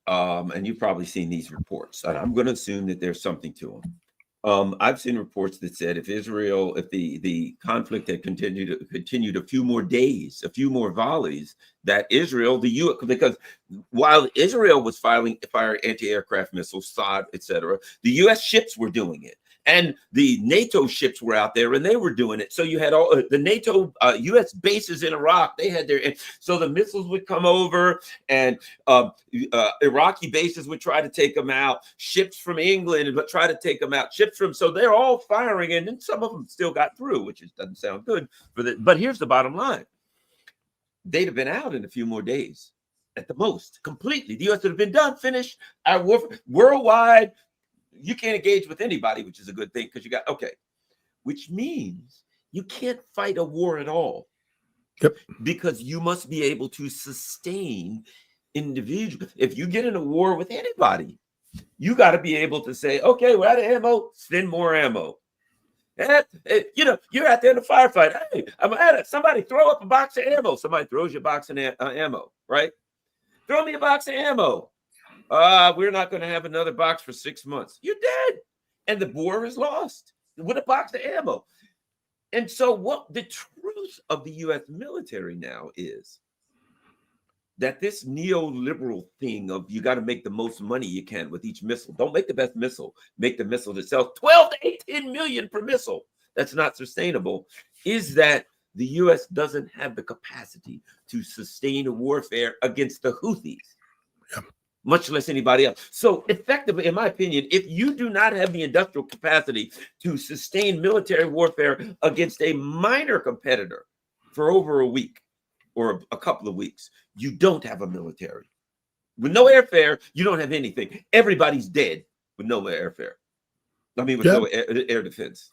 and you've probably seen these reports, and I'm going to assume that there's something to them. I've seen reports that said if the conflict had continued a few more days, a few more volleys, that Israel, because while Israel was firing anti-aircraft missiles, THAAD, etc., the U.S. ships were doing it. And the NATO ships were out there and they were doing it. So you had all the NATO U.S. bases in Iraq. They had so the missiles would come over and Iraqi bases would try to take them out. Ships from England would try to take them out. So they're all firing, and then some of them still got through, which doesn't sound good. But here's the bottom line. They'd have been out in a few more days at the most, completely. The U.S. would have been done, finished. Our warfare worldwide. You can't engage with anybody, which is a good thing because which means you can't fight a war at all.
Yep. Because
you must be able to sustain individuals. If you get in a war with anybody, you got to be able to say, okay, we're out of ammo, send more ammo. And, you're out there in a firefight. Hey, I'm at it. Somebody throw up a box of ammo. Somebody throws you a box of ammo, right? Throw me a box of ammo. We're not going to have another box for 6 months. You're dead. And the war is lost with a box of ammo. And so what the truth of the U.S. military now is that this neoliberal thing of you got to make the most money you can with each missile. Don't make the best missile. Make the missile that sells 12 to 18 million per missile. That's not sustainable. Is that the U.S. doesn't have the capacity to sustain a warfare against the Houthis. Yeah. Much less anybody else. So effectively, in my opinion, if you do not have the industrial capacity to sustain military warfare against a minor competitor for over a week or a couple of weeks, you don't have a military. With no airfare, you don't have anything. Everybody's dead with no airfare. I mean, with no air defense.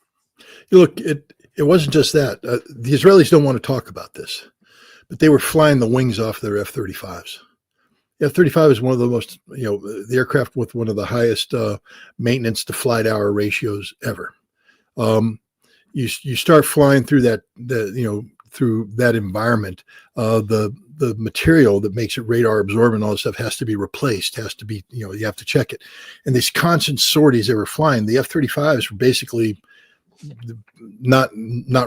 Look, it wasn't just that. The Israelis don't want to talk about this, but they were flying the wings off their F-35s. F-35 is one of the most, the aircraft with one of the highest maintenance to flight hour ratios ever. You start flying through through that environment, the material that makes it radar absorbent, all this stuff has to be replaced, has to be, you have to check it. And these constant sorties they were flying, the F-35s were basically not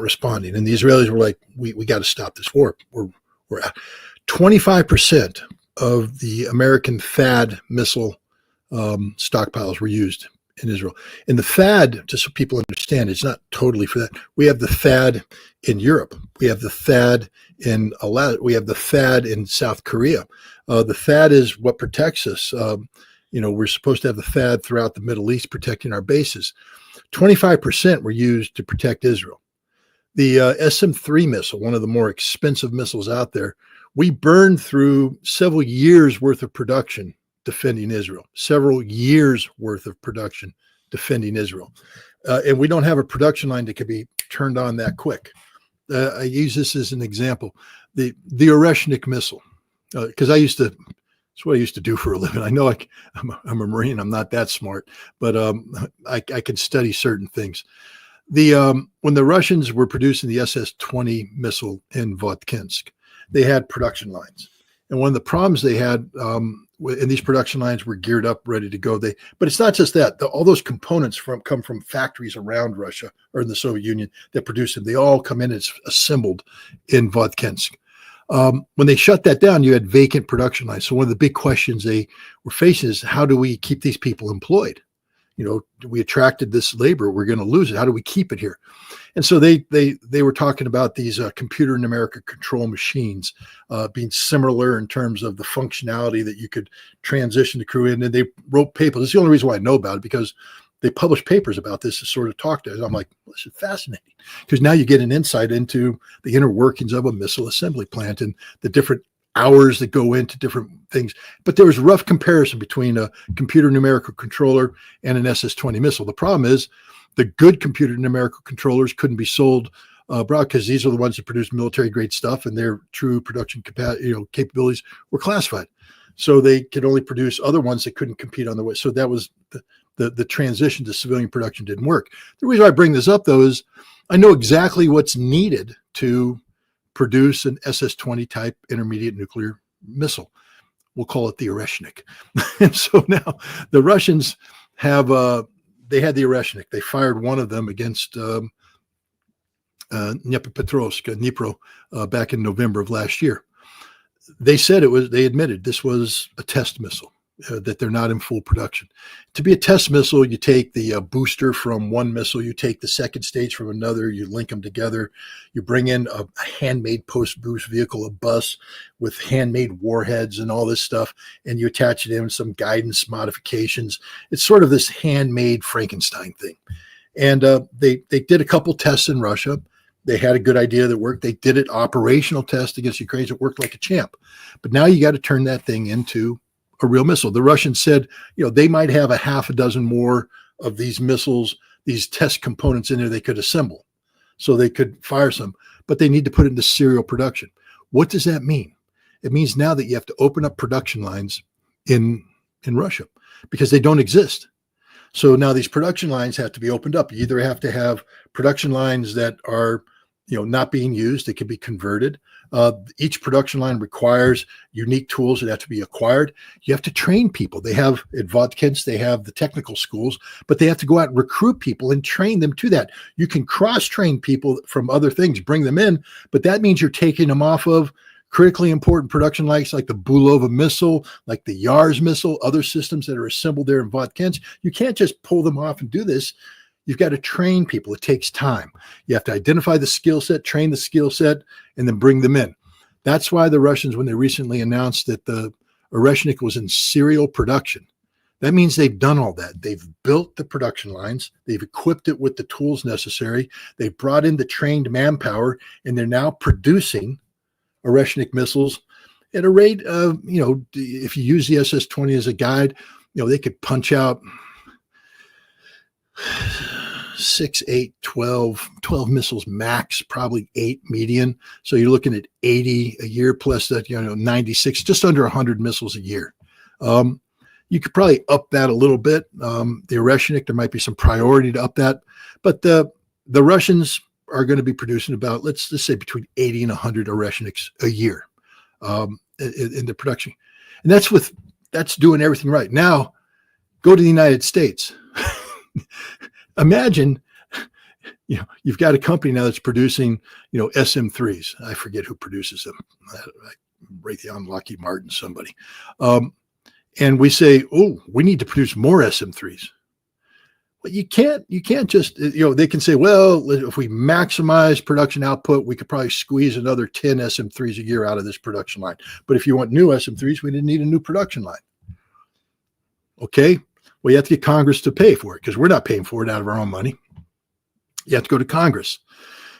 responding. And the Israelis were like, we got to stop this war. We're at 25% of the American THAAD missile stockpiles were used in Israel. And the THAAD, just so people understand, it's not totally for that. We have the THAAD in Europe. We have the THAAD in Alaska. We have the THAAD in South Korea. The THAAD is what protects us. We're supposed to have the THAAD throughout the Middle East protecting our bases. 25% were used to protect Israel. The SM-3 missile, one of the more expensive missiles out there, we burned through several years worth of production defending Israel, several years worth of production defending Israel. And we don't have a production line that could be turned on that quick. I use this as an example. The Oreshnik missile, because it's what I used to do for a living. I know I'm a Marine. I'm not that smart, but I can study certain things. When the Russians were producing the SS-20 missile in Votkinsk, they had production lines. And one of the problems they had, and these production lines were geared up, ready to go. But it's not just that. All those components come from factories around Russia or in the Soviet Union that produce them. They all come in as assembled in Votkinsk. When they shut that down, you had vacant production lines. So one of the big questions they were facing is, how do we keep these people employed? We attracted this labor. We're going to lose it. How do we keep it here? And so they were talking about these computer numerical control machines being similar in terms of the functionality that you could transition the crew in. And they wrote papers. It's the only reason why I know about it, because they published papers about this to sort of talk to us. I'm like, well, this is fascinating, because now you get an insight into the inner workings of a missile assembly plant and the different hours that go into different things. But there was a rough comparison between a computer numerical controller and an SS-20 missile. The problem is the good computer numerical controllers couldn't be sold abroad, because these are the ones that produce military grade stuff, and their true production capabilities were classified. So they could only produce other ones that couldn't compete on the way. So that was the transition to civilian production didn't work. The reason I bring this up, though, is I know exactly what's needed to produce an SS-20 type intermediate nuclear missile. We'll call it the Oreshnik. And so now the Russians they had the Oreshnik. They fired one of them against Dnipro back in November of last year. They admitted this was a test missile, that they're not in full production. To be a test missile, you take the booster from one missile, you take the second stage from another, you link them together, you bring in a handmade post-boost vehicle, a bus with handmade warheads and all this stuff, and you attach it in with some guidance modifications. It's sort of this handmade Frankenstein thing. And they did a couple tests in Russia. They had a good idea that worked. They did an operational test against Ukraine. It worked like a champ. But now you got to turn that thing into a real missile. The Russians said, they might have a half a dozen more of these missiles, these test components in there they could assemble so they could fire some, but they need to put it into serial production. What does that mean? It means now that you have to open up production lines in Russia, because they don't exist. So now these production lines have to be opened up. You either have to have production lines that are not being used, they can be converted. Each production line requires unique tools that have to be acquired. You have to train people. They have at Votkinsk, they have the technical schools, but they have to go out and recruit people and train them to that. You can cross-train people from other things, bring them in, but that means you're taking them off of critically important production lines like the Bulova missile, like the Yars missile, other systems that are assembled there in Votkinsk. You can't just pull them off and do this. You've got to train people. It takes time. You have to identify the skill set, train the skill set, and then bring them in. That's why the Russians, when they recently announced that the Oreshnik was in serial production, that means they've done all that. They've built the production lines. They've equipped it with the tools necessary. They've brought in the trained manpower, and they're now producing Oreshnik missiles at a rate of, if you use the SS-20 as a guide, they could punch out 6, 8, 12 missiles max, probably 8 median. So you're looking at 80 a year plus that, 96, just under 100 missiles a year. You could probably up that a little bit. The Oreshnik, there might be some priority to up that, but the Russians are going to be producing about, let's just say between 80 and 100 Oreshniks a year in the production. And that's doing everything right. Now go to the United States. Imagine, you've got a company now that's producing, SM-3s. I forget who produces them. Raytheon, Lockheed Martin, somebody. And we say, oh, we need to produce more SM-3s. But you can't just, they can say, well, if we maximize production output, we could probably squeeze another 10 SM-3s a year out of this production line. But if you want new SM-3s, we didn't need a new production line. Okay. Well, you have to get Congress to pay for it, because we're not paying for it out of our own money. You have to go to Congress.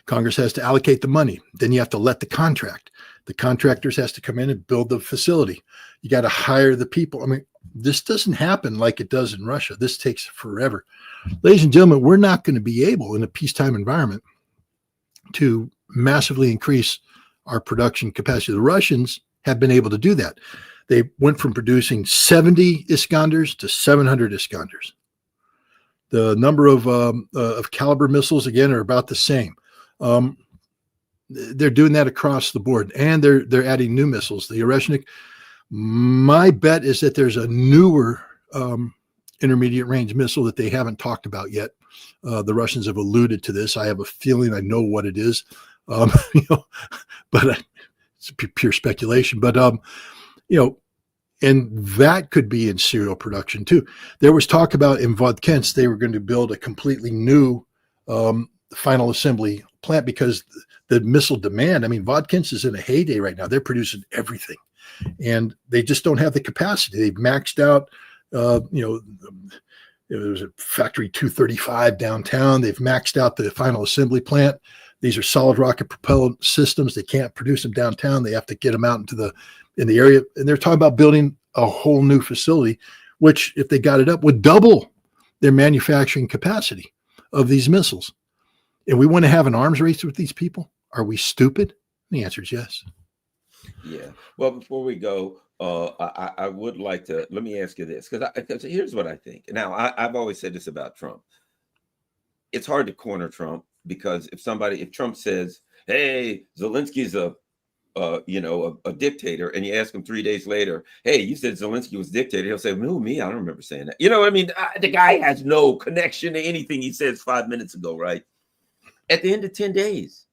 Congress has to allocate the money. Then you have to let the contract. The contractors has to come in and build the facility. You got to hire the people. I mean, this doesn't happen like it does in Russia. This takes forever. Ladies and gentlemen, we're not going to be able in a peacetime environment to massively increase our production capacity. The Russians have been able to do that. They went from producing 70 Iskanders to 700 Iskanders. The number of caliber missiles, again, are about the same. They're doing that across the board, and they're adding new missiles. The Oreshnik. My bet is that there's a newer intermediate range missile that they haven't talked about yet. The Russians have alluded to this. I have a feeling I know what it is, but it's pure speculation. But and that could be in serial production too. There was talk about in Vodkens they were going to build a completely new final assembly plant because the missile demand. I mean, Vodkens is in a heyday right now. They're producing everything, and they just don't have the capacity. They've maxed out. There was a factory 235 downtown. They've maxed out the final assembly plant. These are solid rocket propelled systems. They can't produce them downtown. They have to get them out in the area. And they're talking about building a whole new facility, which, if they got it up, would double their manufacturing capacity of these missiles. And we want to have an arms race with these people? Are we stupid? The answer is yes.
Yeah. Well, before we go, I would like to, let me ask you this, because here's what I think. Now, I've always said this about Trump. It's hard to corner Trump because if Trump says, hey, Zelensky's a dictator, and you ask him 3 days later, hey, you said Zelensky was dictator, he'll say, no, me, I don't remember saying that. You know what I mean? The guy has no connection to anything he said 5 minutes ago, right? At the end of 10 days,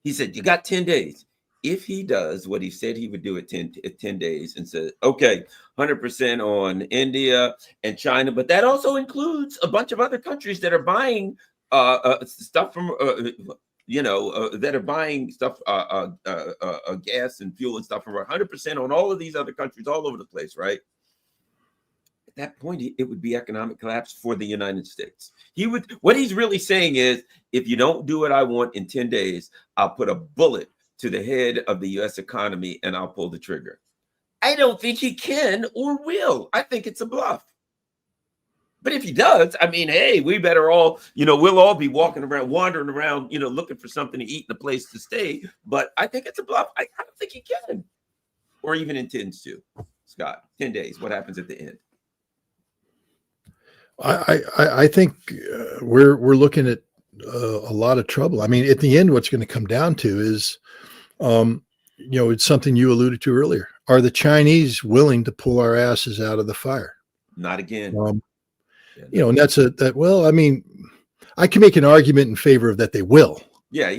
he said, you got 10 days. If he does what he said he would do at 10 days and said, okay, 100% on India and China, but that also includes a bunch of other countries that are buying stuff from, that are buying stuff, gas and fuel and stuff from 100% on all of these other countries all over the place, right? At that point, it would be economic collapse for the United States. What he's really saying is, if you don't do what I want in 10 days, I'll put a bullet to the head of the U.S. economy and I'll pull the trigger. I don't think he can or will. I think it's a bluff. But if he does, I mean, hey, we better all, we'll all be wandering around, looking for something to eat and a place to stay. But I think it's a bluff. I don't think he can or even intends to. Scott, 10 days. What happens at the end?
I think we're looking at a lot of trouble. I mean, at the end, what's going to come down to is, it's something you alluded to earlier. Are the Chinese willing to pull our asses out of the fire?
Not again.
And well, I mean, I can make an argument in favor of that they will.
Yeah.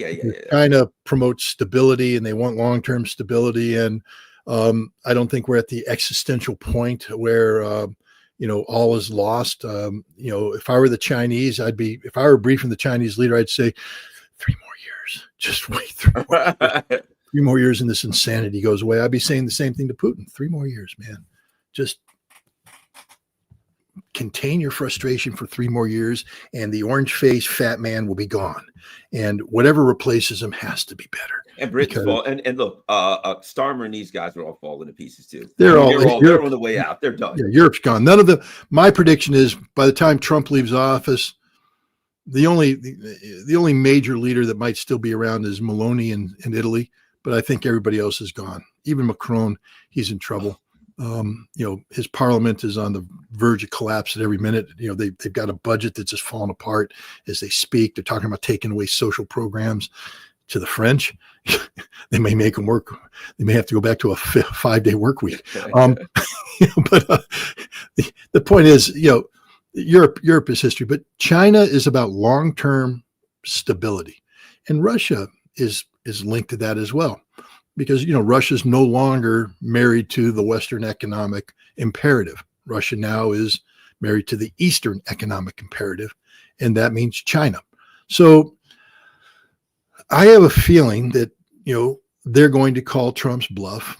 China promotes stability and they want long-term stability. And I don't think we're at the existential point where, all is lost. If I were the Chinese, if I were briefing the Chinese leader, I'd say 3 more years, just wait 3 more years. 3 more years and this insanity goes away. I'd be saying the same thing to Putin. 3 more years, man. Just contain your frustration for 3 more years and the orange-faced fat man will be gone. And whatever replaces him has to be better.
And Britain's fall. And look, Starmer and these guys are all falling to pieces too.
They're
on the way out. They're done.
Yeah, Europe's gone. My prediction is by the time Trump leaves office, the only major leader that might still be around is Meloni in Italy, but I think everybody else is gone. Even Macron, he's in trouble. His parliament is on the verge of collapse at every minute. They've got a budget that's just falling apart as they speak. They're talking about taking away social programs to the French. They may make them work. They may have to go back to a 5-day work week. But the point is, Europe is history, but China is about long-term stability, and Russia is linked to that as well, because Russia's no longer married to the Western economic imperative. Russia now is married to the Eastern economic imperative, and that means China. So I have a feeling that they're going to call Trump's bluff,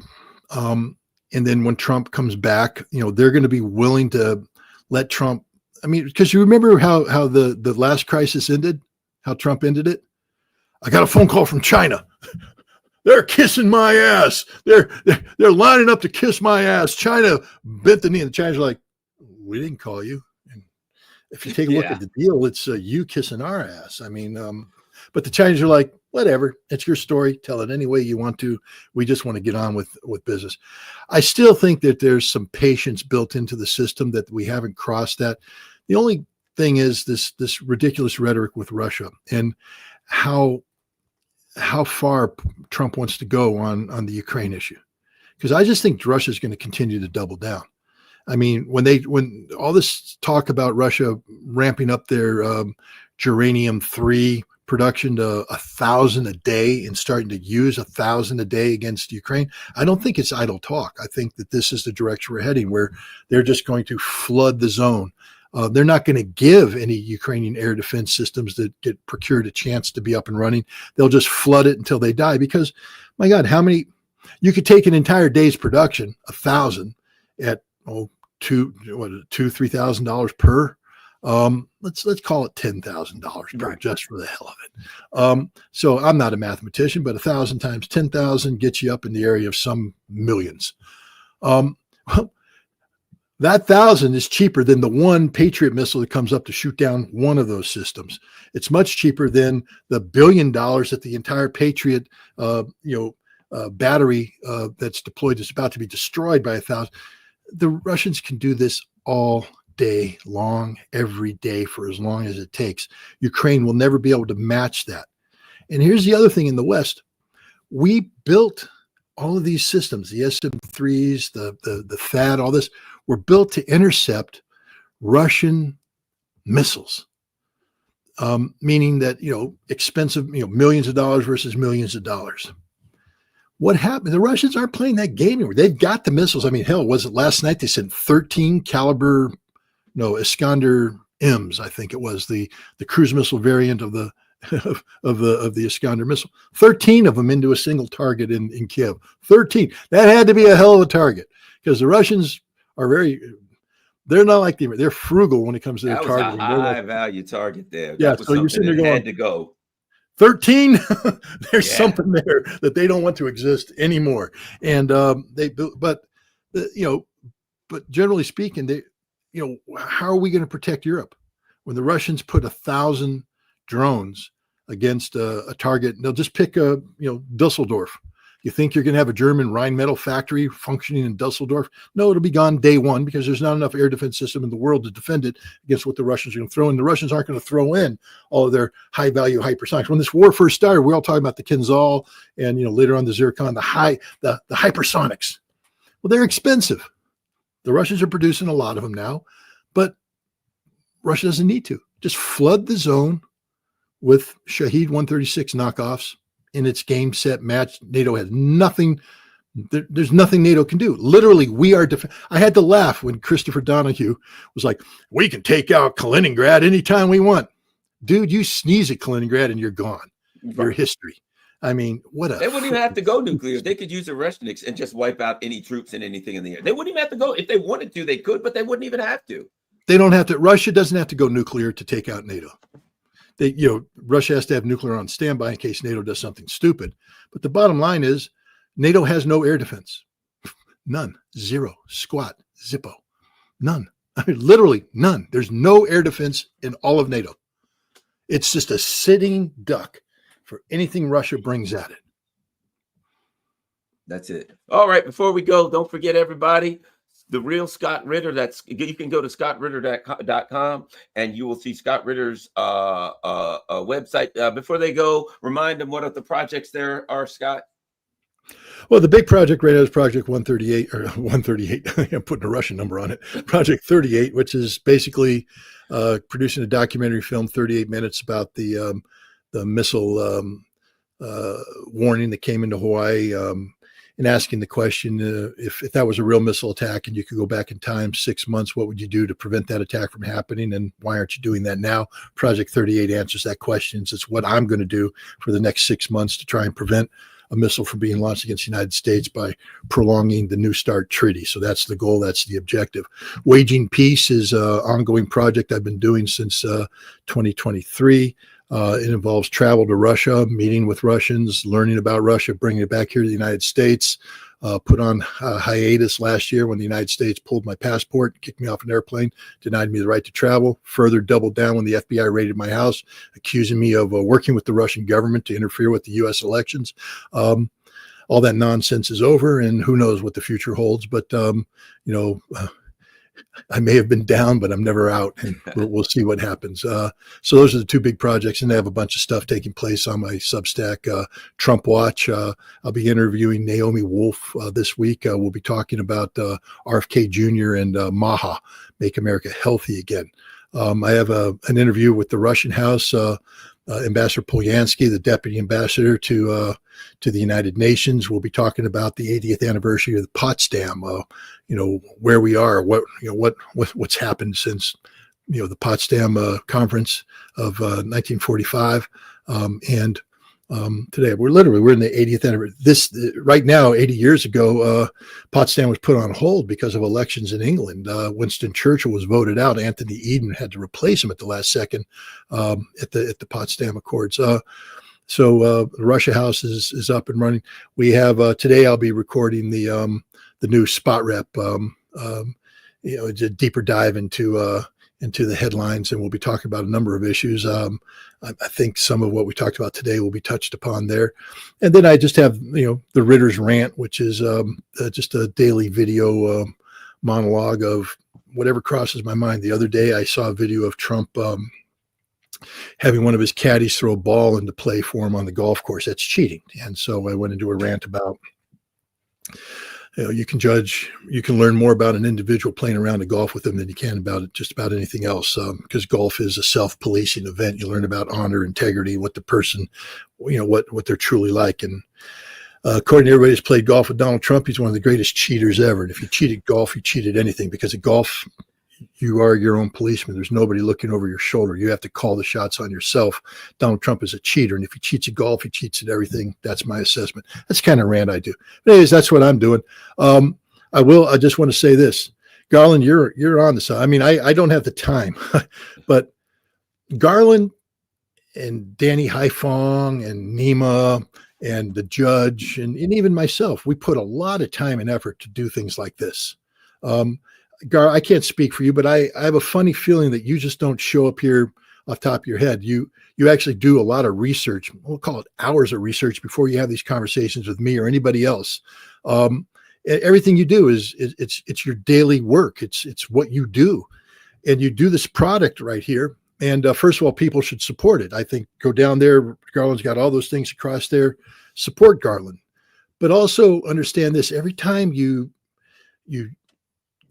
and then when Trump comes back, they're going to be willing to let Trump. I mean, because you remember how the last crisis ended, how Trump ended it. I got a phone call from China. They're kissing my ass. They're lining up to kiss my ass. China bent the knee, and the Chinese are like, we didn't call you. And if you take a look at the deal, it's you kissing our ass. I mean, but the Chinese are like, whatever. It's your story. Tell it any way you want to. We just want to get on with business. I still think that there's some patience built into the system, that we haven't crossed that. The only thing is this ridiculous rhetoric with Russia and how far Trump wants to go on the Ukraine issue. Because I just think Russia is going to continue to double down. I mean, when all this talk about Russia ramping up their uranium-3 production to 1,000 a day and starting to use 1,000 a day against Ukraine, I don't think it's idle talk. I think that this is the direction we're heading, where they're just going to flood the zone. They're not going to give any Ukrainian air defense systems that get procured a chance to be up and running. They'll just flood it until they die, because, my God, how many, you could take an entire day's production, 1,000 at $2,000-$3,000 per. Let's call it $10,000 per, just for the hell of it. So I'm not a mathematician, but 1,000 times 10,000 gets you up in the area of some millions. That 1,000 is cheaper than the one Patriot missile that comes up to shoot down one of those systems. It's much cheaper than the $1 billion that the entire Patriot, battery that's deployed is about to be destroyed by 1,000. The Russians can do this all day long, every day, for as long as it takes. Ukraine will never be able to match that. And here's the other thing in the West. We built all of these systems, the SM-3s, the THAAD, all this, were built to intercept Russian missiles, meaning that, expensive, millions of dollars versus millions of dollars. What happened? The Russians aren't playing that game anymore. They've got the missiles. I mean, hell, was it last night they sent 13 caliber, Iskander M's, I think it was, the cruise missile variant of the Iskander missile. 13 of them into a single target in Kiev. 13. That had to be a hell of a target, because the Russians are they're not like they're frugal when it comes to their target.
That was a high value target there.
Yeah,
that was
so you're sitting there going,
had to go.
13. There's something there that they don't want to exist anymore. And but generally speaking, how are we going to protect Europe when the Russians put 1,000 drones against a target? They'll just pick Dusseldorf. You think you're going to have a German Rheinmetall factory functioning in Dusseldorf? No, it'll be gone day one, because there's not enough air defense system in the world to defend it against what the Russians are going to throw in. The Russians aren't going to throw in all of their high-value hypersonics. When this war first started, we were all talking about the Kinzhal and later on the Zircon, the hypersonics. Well, they're expensive. The Russians are producing a lot of them now, but Russia doesn't need to. Just flood the zone with Shahed 136 knockoffs. In its game, set, match, NATO has nothing. There's nothing NATO can do. Literally, we are. I had to laugh when Christopher Donahue was like, "We can take out Kaliningrad anytime we want." Dude, you sneeze at Kaliningrad and you're gone. Your history. I mean, what a.
They wouldn't even have to go nuclear. They could use the Russians and just wipe out any troops and anything in the air. They wouldn't even have to go. If they wanted to, they could, but they wouldn't even have to.
They don't have to. Russia doesn't have to go nuclear to take out NATO. Russia has to have nuclear on standby in case NATO does something stupid. But the bottom line is, NATO has no air defense. None. Zero. Squat. Zippo. None. I mean, literally none. There's no air defense in all of NATO. It's just a sitting duck for anything Russia brings at it.
That's it. All right. Before we go, don't forget, everybody, the real Scott Ritter. You can go to scottritter.com and you will see Scott Ritter's website. Before they go, remind them what are the projects there are, Scott.
Well, the big project right now is Project 138 or 138. I'm putting a Russian number on it. Project 38, which is basically producing a documentary film, 38 minutes, about the missile warning that came into Hawaii. And asking the question, if that was a real missile attack and you could go back in time 6 months, what would you do to prevent that attack from happening? And why aren't you doing that now? Project 38 answers that question. It's what I'm going to do for the next 6 months to try and prevent a missile from being launched against the United States by prolonging the New START treaty. So that's the goal. That's the objective. Waging Peace is an ongoing project I've been doing since 2023. It involves travel to Russia, meeting with Russians, learning about Russia, bringing it back here to the United States. Put on hiatus last year when the United States pulled my passport, kicked me off an airplane, denied me the right to travel. Further doubled down when the FBI raided my house, accusing me of working with the Russian government to interfere with the U.S. elections. All that nonsense is over, and who knows what the future holds. But, I may have been down, but I'm never out, and we'll see what happens. So those are the two big projects, and they have a bunch of stuff taking place on my Substack, Trump Watch. I'll be interviewing Naomi Wolf this week. We'll be talking about RFK Jr. and Maha, Make America Healthy Again. I have an interview with the Russian House, Ambassador Polyansky, the deputy ambassador to the United Nations. We'll be talking about the 80th anniversary of the Potsdam. Where we are, what's happened since the Potsdam Conference of 1945, and today we're in the 80th anniversary. This right now, 80 years ago, Potsdam was put on hold because of elections in England. Winston Churchill was voted out. Anthony Eden had to replace him at the last second at the Potsdam Accords. So the Russia House is up and running. We have today. I'll be recording the new Spot Rep. It's a deeper dive into the headlines, and we'll be talking about a number of issues. I think some of what we talked about today will be touched upon there. And then I just have, the Ritter's Rant, which is just a daily video monologue of whatever crosses my mind. The other day, I saw a video of Trump having one of his caddies throw a ball into play for him on the golf course. That's cheating. And so I went into a rant about, you can learn more about an individual playing around a golf with them than you can about just about anything else, because golf is a self-policing event. You learn about honor, integrity, what the person, what they're truly like. And according to everybody who's played golf with Donald Trump, he's one of the greatest cheaters ever. And if you cheat at golf, you cheat at anything, because at golf, you are your own policeman. There's nobody looking over your shoulder. You have to call the shots on yourself. Donald Trump is a cheater, and if he cheats at golf, he cheats at everything. That's my assessment. That's the kind of rant I do. But anyways, that's what I'm doing. I just want to say this. Garland, you're on the side. I mean, I don't have the time, but Garland and Danny Haifong and Nima and the judge and even myself, we put a lot of time and effort to do things like this. Gar, I can't speak for you, but I have a funny feeling that you just don't show up here off the top of your head. You actually do a lot of research. We'll call it hours of research before you have these conversations with me or anybody else. Everything you do it's your daily work. It's what you do, and you do this product right here. And first of all, people should support it. I think go down there. Garland's got all those things across there. Support Garland, but also understand this: every time you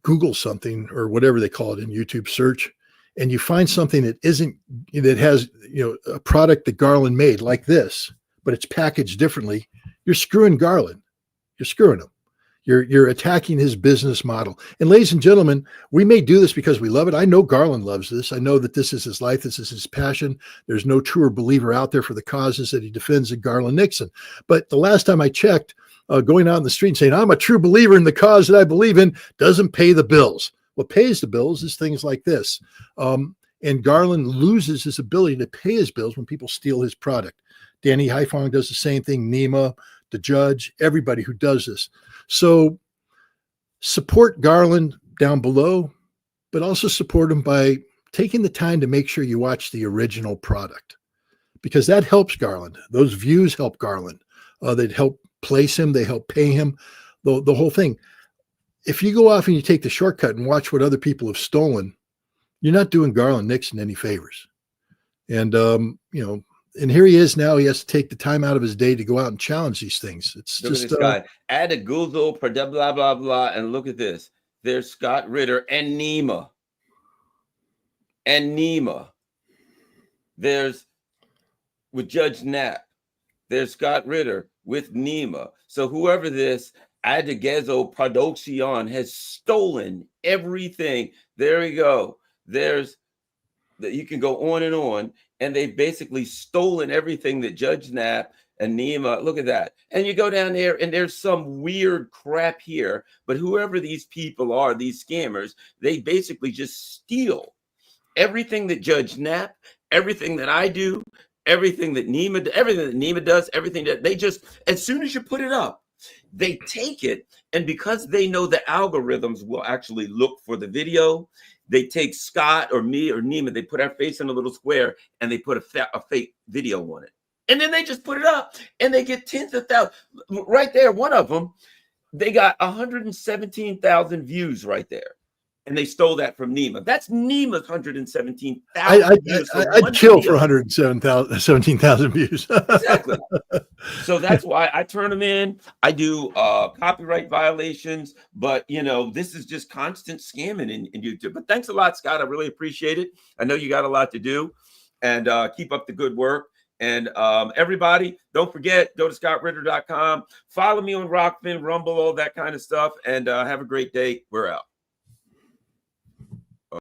Google something or whatever they call it in YouTube search, and you find something that has a product that Garland made like this, but it's packaged differently, you're screwing Garland. You're screwing him. You're attacking his business model. And ladies and gentlemen, we may do this because we love it. I know Garland loves this. I know that this is his life. This is his passion. There's no truer believer out there for the causes that he defends than Garland Nixon. But the last time I checked, going out in the street and saying, I'm a true believer in the cause that I believe in, doesn't pay the bills. What pays the bills is things like this. And Garland loses his ability to pay his bills when people steal his product. Danny Haifong does the same thing. Nima, the judge, everybody who does this. So support Garland down below, but also support him by taking the time to make sure you watch the original product, because that helps Garland. Those views help Garland. They'd help place him. They help pay him. The whole thing. If you go off and you take the shortcut and watch what other people have stolen, you're not doing Garland Nixon any favors. And, and here he is now. He has to take the time out of his day to go out and challenge these things. It's
look
just
at this guy. Add a Google for blah, blah, blah. And look at this. There's Scott Ritter and Nima. There's with Judge Knapp. There's Scott Ritter with Nima. So whoever this Adegezo Production has stolen everything. There we go. You can go on, and they've basically stolen everything that Judge Knapp and Nima, look at that. And you go down there and there's some weird crap here, but whoever these people are, these scammers, they basically just steal everything that Judge Knapp, everything that I do, everything that Nima does, everything that they just, as soon as you put it up, they take it, and because they know the algorithms will actually look for the video, they take Scott or me or Nima, they put our face in a little square, and they put a fake video on it. And then they just put it up, and they get tens of thousands. Right there, one of them, they got 117,000 views right there. And they stole that from Nima. That's Nima's 117,000 views.
I'd kill for 117,000 views.
Exactly. So that's why I turn them in. I do copyright violations, but this is just constant scamming in YouTube. But thanks a lot, Scott. I really appreciate it. I know you got a lot to do, and keep up the good work. And everybody, don't forget, go to scottritter.com. Follow me on Rockfin, Rumble, all that kind of stuff. And have a great day. We're out.